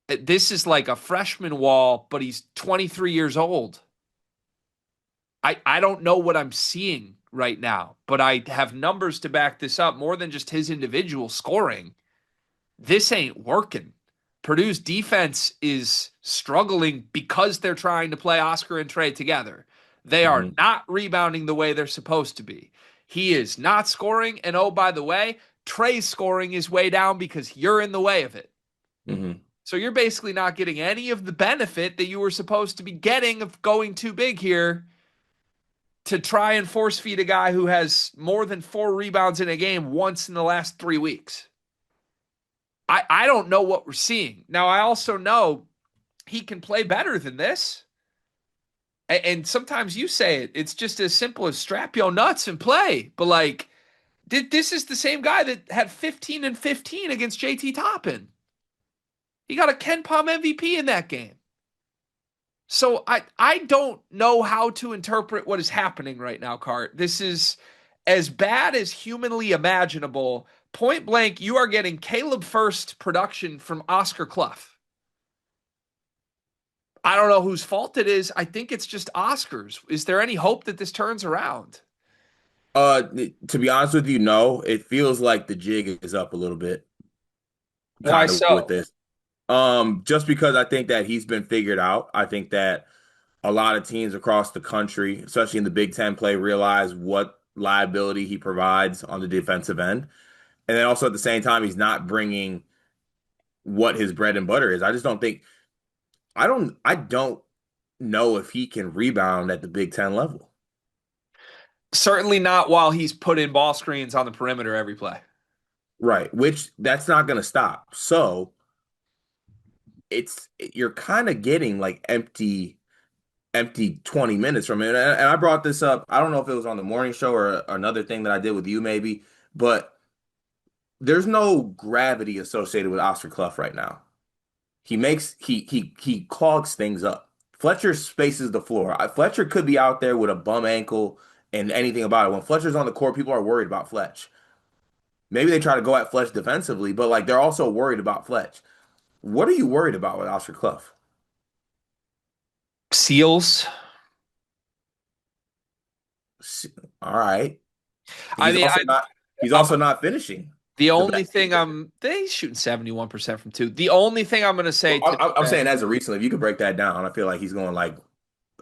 This is like a freshman wall, but he's 23 years old. I don't know what I'm seeing right now, but I have numbers to back this up more than just his individual scoring. This ain't working. Purdue's defense is struggling because they're trying to play Oscar and Trey together. They are Hmm. not rebounding the way they're supposed to be. He is not scoring. And oh, by the way, Trey's scoring is way down because you're in the way of it. Hmm. So you're basically not getting any of the benefit that you were supposed to be getting of going too big here to try and force feed a guy who has more than 4 rebounds in a game once in the last 3 weeks. I don't know what we're seeing. Now, I also know he can play better than this. And sometimes you say it. It's just as simple as strap your nuts and play. But like, this is the same guy that had 15 and 15 against JT Toppin. He got a Ken Pom MVP in that game. So I don't know how to interpret what is happening right now, Cart. This is as bad as humanly imaginable. Point blank, you are getting Caleb first production from Oscar Cluff. I don't know whose fault it is. I think it's just Oscar's. Is there any hope that this turns around? Uh, to be honest with you, no. It feels like the jig is up a little bit, Why kind of with so? this. Just because I think that he's been figured out. I think that a lot of teams across the country, especially in the Big Ten play, realize what liability he provides on the defensive end. And then also at the same time, he's not bringing what his bread and butter is. I just don't think I don't know if he can rebound at the Big Ten level. Certainly not while he's put in ball screens on the perimeter every play. Right, which that's not going to stop. So you're kind of getting like empty 20 minutes from it. And I brought this up. I don't know if it was on the morning show or another thing that I did with you maybe, but there's no gravity associated with Oscar Cluff right now. He clogs things up. Fletcher spaces the floor. Fletcher could be out there with a bum ankle and anything about it. When Fletcher's on the court, people are worried about Fletch. Maybe they try to go at Fletch defensively, but like they're also worried about Fletch. What are you worried about with Oscar Cluff? Seals. S- All right. I He's mean, also not he's I'm also not finishing the the only best. thing they shooting 71% from two. The only thing I'm going to say Well, to I'm defend saying as of recently, if you could break that down, I feel like he's going like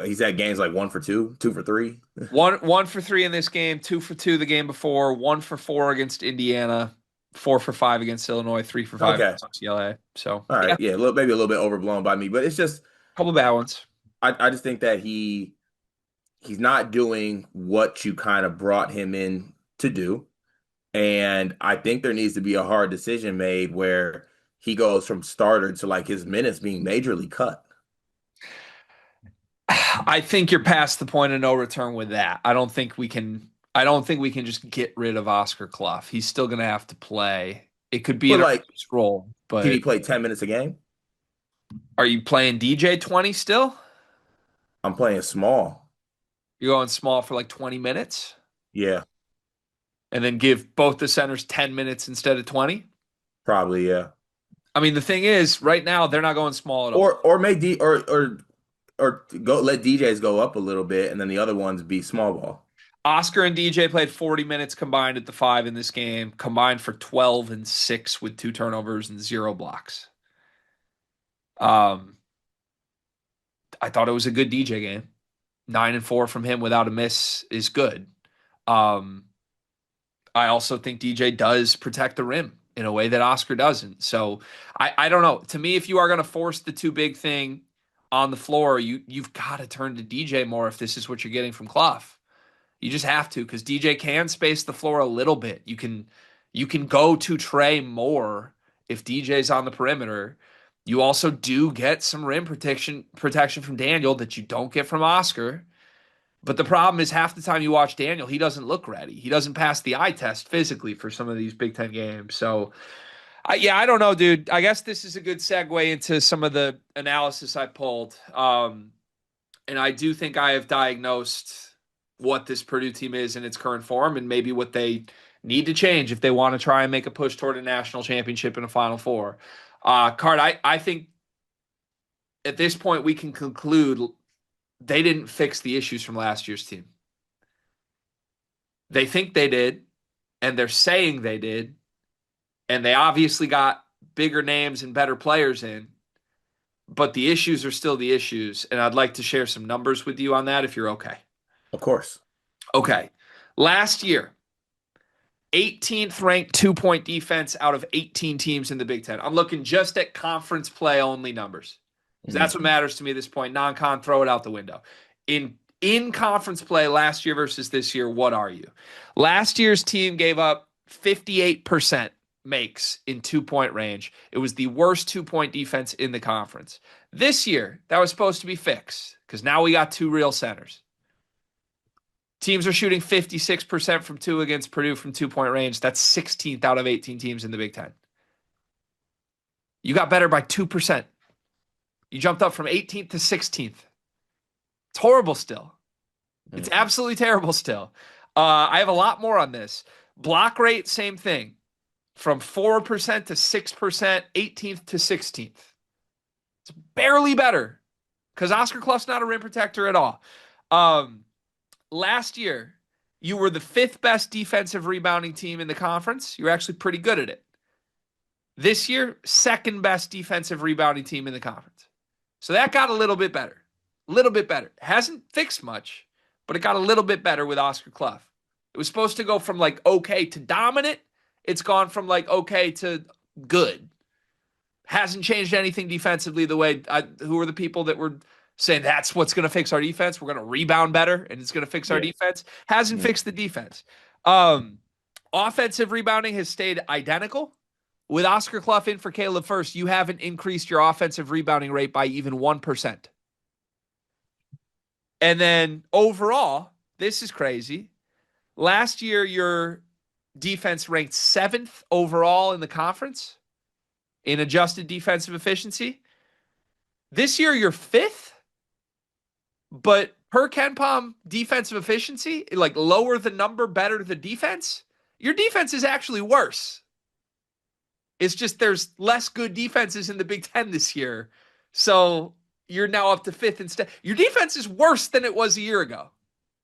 he's had games like 1 for 2, 2 for 3. one for three in this game, 2 for 2 the game before, 1 for 4 against Indiana, 4 for 5 against Illinois, 3 for 5 Okay. against UCLA. So All yeah, right. Yeah, maybe a little bit overblown by me, but it's just couple bad ones. I just think that he's not doing what you kind of brought him in to do. And I think there needs to be a hard decision made where he goes from starter to like his minutes being majorly cut. I think you're past the point of no return with that. I don't think we can. I don't think we can just get rid of Oscar Cluff. He's still going to have to play. It could be But in a like, reduced role, can he but play 10 minutes a game? are you playing DJ 20 still? I'm playing small. You're going small for like 20 minutes Yeah, and then give both the centers 10 minutes instead of 20? probably, yeah. I mean, the thing is, right now they're not going small at all. Or may D or go let DJs go up a little bit and then the other ones be small ball. Oscar and DJ played 40 minutes combined at the 5 in this game, combined for 12 and 6 with 2 turnovers and 0 blocks. Um, I thought it was a good DJ game. 9-4 from him without a miss is good. Um, I also think DJ does protect the rim in a way that Oscar doesn't. So I don't know. To me, if you are going to force the too big thing on the floor, you've got to turn to DJ more if this is what you're getting from Cluff. You just have to because DJ can space the floor a little bit. You can go to Trey more if DJ's on the perimeter. You also do get some rim protection from Daniel that you don't get from Oscar. But the problem is half the time you watch Daniel, he doesn't look ready. He doesn't pass the eye test physically for some of these Big Ten games. So, yeah, I don't know, dude. I guess this is a good segue into some of the analysis I pulled. And I do think I have diagnosed what this Purdue team is in its current form and maybe what they need to change if they want to try and make a push toward a national championship and a Final Four. Card, I think at this point we can conclude they didn't fix the issues from last year's team. They think they did, and they're saying they did, and they obviously got bigger names and better players in, but the issues are still the issues, and I'd like to share some numbers with you on that if you're okay. Of course. Okay. Last year, 18th ranked 2-point defense out of 18 teams in the Big Ten. I'm looking just at conference play only numbers. That's what matters to me at this point. Non-con, throw it out the window. In conference play last year versus this year, what are you? Last year's team gave up 58% makes in 2-point range. It was the worst 2-point defense in the conference. This year, that was supposed to be fixed because now we got two real centers. Teams are shooting 56% from two against Purdue from 2-point range. That's 16th out of 18 teams in the Big Ten. You got better by 2%. You jumped up from 18th to 16th. It's horrible still. It's absolutely terrible still. I have a lot more on this. Block rate, same thing. From 4% to 6%, 18th to 16th. It's barely better because Oscar Cluff's not a rim protector at all. Last year, you were the 5th best defensive rebounding team in the conference. You were actually pretty good at it. This year, 2nd best defensive rebounding team in the conference. So that got a little bit better. A little bit better. Hasn't fixed much, but it got a little bit better with Oscar Cluff. It was supposed to go from like okay to dominant. It's gone from like okay to good. Hasn't changed anything defensively the way who are the people that were saying that's what's going to fix our defense? We're going to rebound better and it's going to fix our defense. Hasn't fixed the defense. Offensive rebounding has stayed identical. With Oscar Cluff in for Caleb First, you haven't increased your offensive rebounding rate by even 1%. And then overall, this is crazy. Last year, your defense ranked 7th overall in the conference in adjusted defensive efficiency. This year, you're 5th, but per KenPom defensive efficiency, like lower the number, better the defense. Your defense is actually worse. It's just there's less good defenses in the Big Ten this year. So you're now up to 5th instead. Your defense is worse than it was a year ago.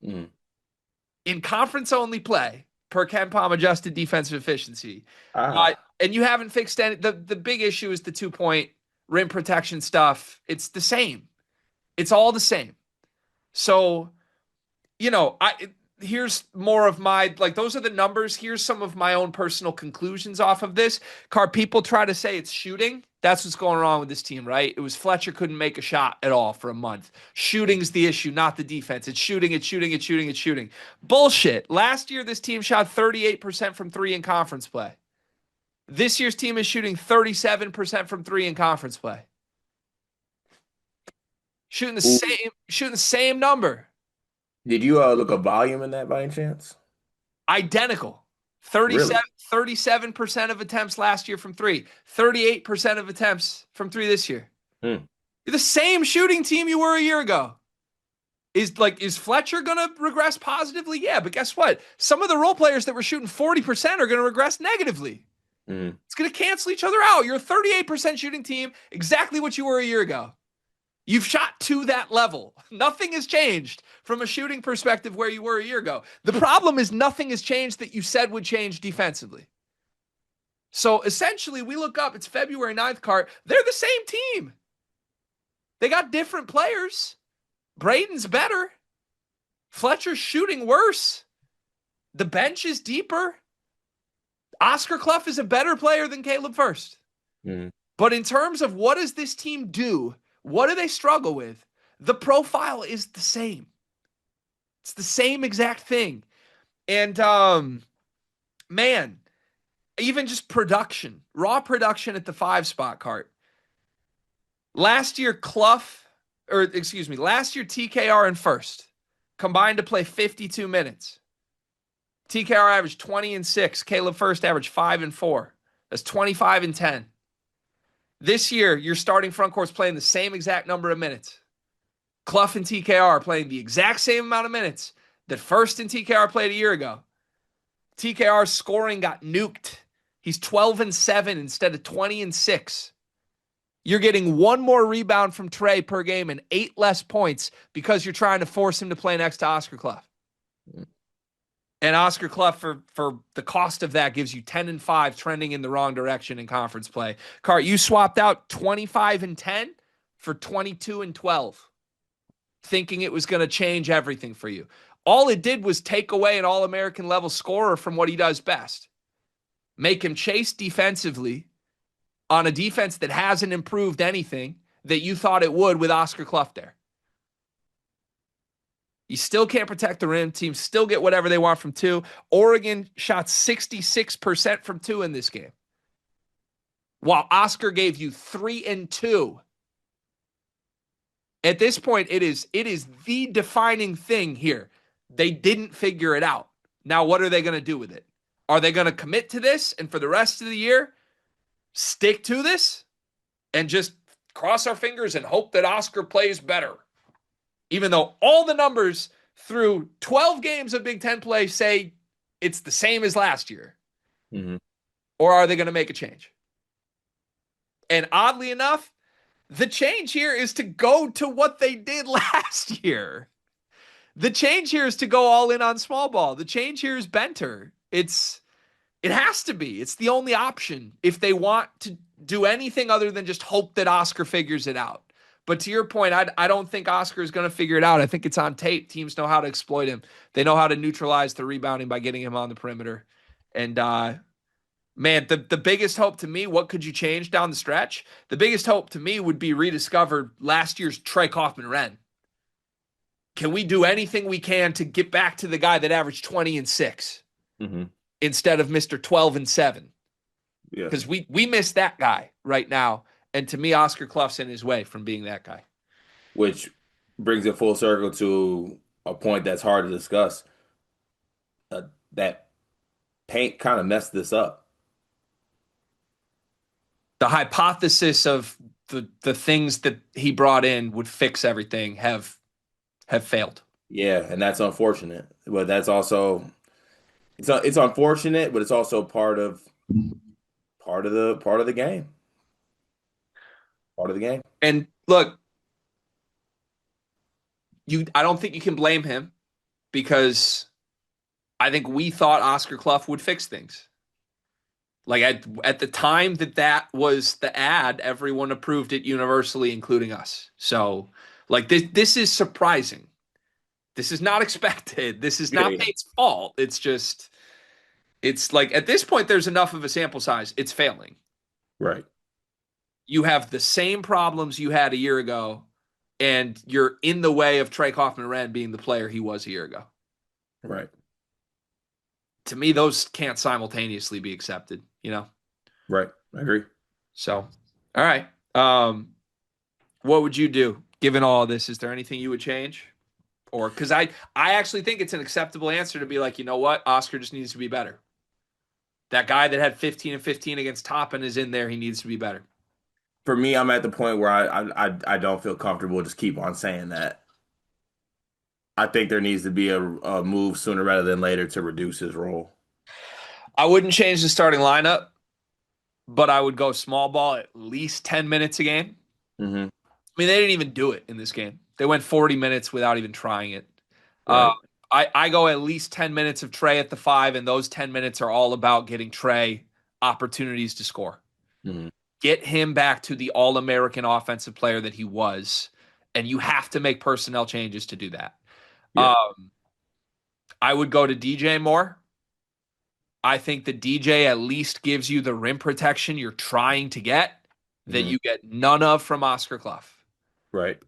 In conference-only play, per KenPom adjusted defensive efficiency. And you haven't fixed any. The big issue is the 2-point rim protection stuff. It's the same. It's all the same. So, here's more of my, like, those are the numbers. Here's some of my own personal conclusions off of this. People try to say it's shooting. That's what's going on with this team, right? It was Fletcher couldn't make a shot at all for a month. Shooting's the issue, not the defense. It's shooting. Bullshit. Last year, this team shot 38% from 3 in conference play. This year's team is shooting 37% from 3 in conference play. Shooting the same number. Did you look at volume in that by any chance? Identical. 37% of attempts last year from 3. 38% of attempts from 3 this year. You're the same shooting team you were a year ago. Is Fletcher going to regress positively? Yeah, but guess what? Some of the role players that were shooting 40% are going to regress negatively. It's going to cancel each other out. You're a 38% shooting team, exactly what you were a year ago. You've shot to that level. Nothing has changed from a shooting perspective where you were a year ago. The problem is nothing has changed that you said would change defensively. So essentially, we look up, it's February 9th, Cart. They're the same team. They got different players. Braden's better. Fletcher's shooting worse. The bench is deeper. Oscar Cluff is a better player than Caleb First. But in terms of what does this team do, what do they struggle with? The profile is the same. It's the same exact thing. And, man, even just production, raw production at the 5 spot, Cart. Last year, last year, TKR and First combined to play 52 minutes. TKR averaged 20 and 6. Caleb First averaged 5 and 4. That's 25 and 10. This year, your starting front court's playing the same exact number of minutes. Cluff and TKR are playing the exact same amount of minutes that First and TKR played a year ago. TKR's scoring got nuked. He's 12 and 7 instead of 20 and 6. You're getting one more rebound from Trey per game and 8 less points because you're trying to force him to play next to Oscar Cluff. And Oscar Cluff, for the cost of that, gives you 10 and 5, trending in the wrong direction in conference play. Cart, you swapped out 25 and 10 for 22 and 12, thinking it was going to change everything for you. All it did was take away an All-American level scorer from what he does best. Make him chase defensively on a defense that hasn't improved anything that you thought it would with Oscar Cluff there. You still can't protect the rim. Teams still get whatever they want from 2. Oregon shot 66% from 2 in this game, while Oscar gave you 3 and 2. At this point, it is the defining thing here. They didn't figure it out. Now, what are they going to do with it? Are they going to commit to this and for the rest of the year stick to this and just cross our fingers and hope that Oscar plays better? Even though all the numbers through 12 games of Big Ten play say it's the same as last year. Mm-hmm. Or are they going to make a change? And oddly enough, the change here is to go to what they did last year. The change here is to go all in on small ball. The change here is Benter. It has to be. It's the only option if they want to do anything other than just hope that Oscar figures it out. But to your point, I don't think Oscar is going to figure it out. I think it's on tape. Teams know how to exploit him. They know how to neutralize the rebounding by getting him on the perimeter. And, man, the biggest hope to me, what could you change down the stretch? The biggest hope to me would be rediscover last year's Trey Kaufman-Ren. Can we do anything we can to get back to the guy that averaged 20 and 6 instead of Mr. 12 and 7? Because we miss that guy right now. And to me, Oscar Cluff's in his way from being that guy. Which brings it full circle to a point that's hard to discuss. That paint kind of messed this up. The hypothesis of the things that he brought in would fix everything have failed. Yeah, and that's unfortunate. But that's also it's unfortunate, but it's also part of the game. Part of the game. And look, I don't think you can blame him because I think we thought Oscar Cluff would fix things. Like at the time that was the ad, everyone approved it universally, including us. So like this is surprising. This is not expected. This is not Pate's fault. It's like at this point, there's enough of a sample size. It's failing. Right. You have the same problems you had a year ago, and you're in the way of Trey Kaufman-Ren being the player he was a year ago. Right. To me, those can't simultaneously be accepted, you know? Right. I agree. So, all right. What would you do given all of this? Is there anything you would change? Or because I actually think it's an acceptable answer to be like, you know what? Oscar just needs to be better. That guy that had 15 and 15 against Toppin is in there. He needs to be better. For me, I'm at the point where I don't feel comfortable just keep on saying that. I think there needs to be a move sooner rather than later to reduce his role. I wouldn't change the starting lineup, but I would go small ball at least 10 minutes a game. Mm-hmm. I mean, they didn't even do it in this game. They went 40 minutes without even trying it. Right. I go at least 10 minutes of Trey at the 5, and those 10 minutes are all about getting Trey opportunities to score. Mm-hmm. Get him back to the All-American offensive player that he was, and you have to make personnel changes to do that. Yeah. I would go to DJ more. I think the DJ at least gives you the rim protection you're trying to get that you get none of from Oscar Cluff. Right.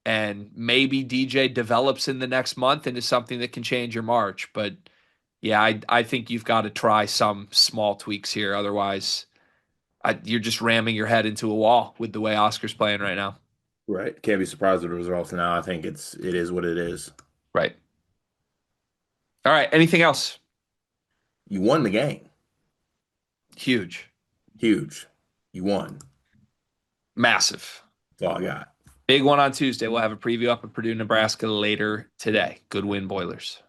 And maybe DJ develops in the next month into something that can change your March. But yeah, I think you've got to try some small tweaks here. Otherwise, You're just ramming your head into a wall with the way Oscar's playing right now. Right. Can't be surprised with the results now. I think it is what it is. Right. All right. Anything else? You won the game. Huge. Huge. You won. Massive. That's all I got. Big one on Tuesday. We'll have a preview up at Purdue, Nebraska later today. Good win, Boilers.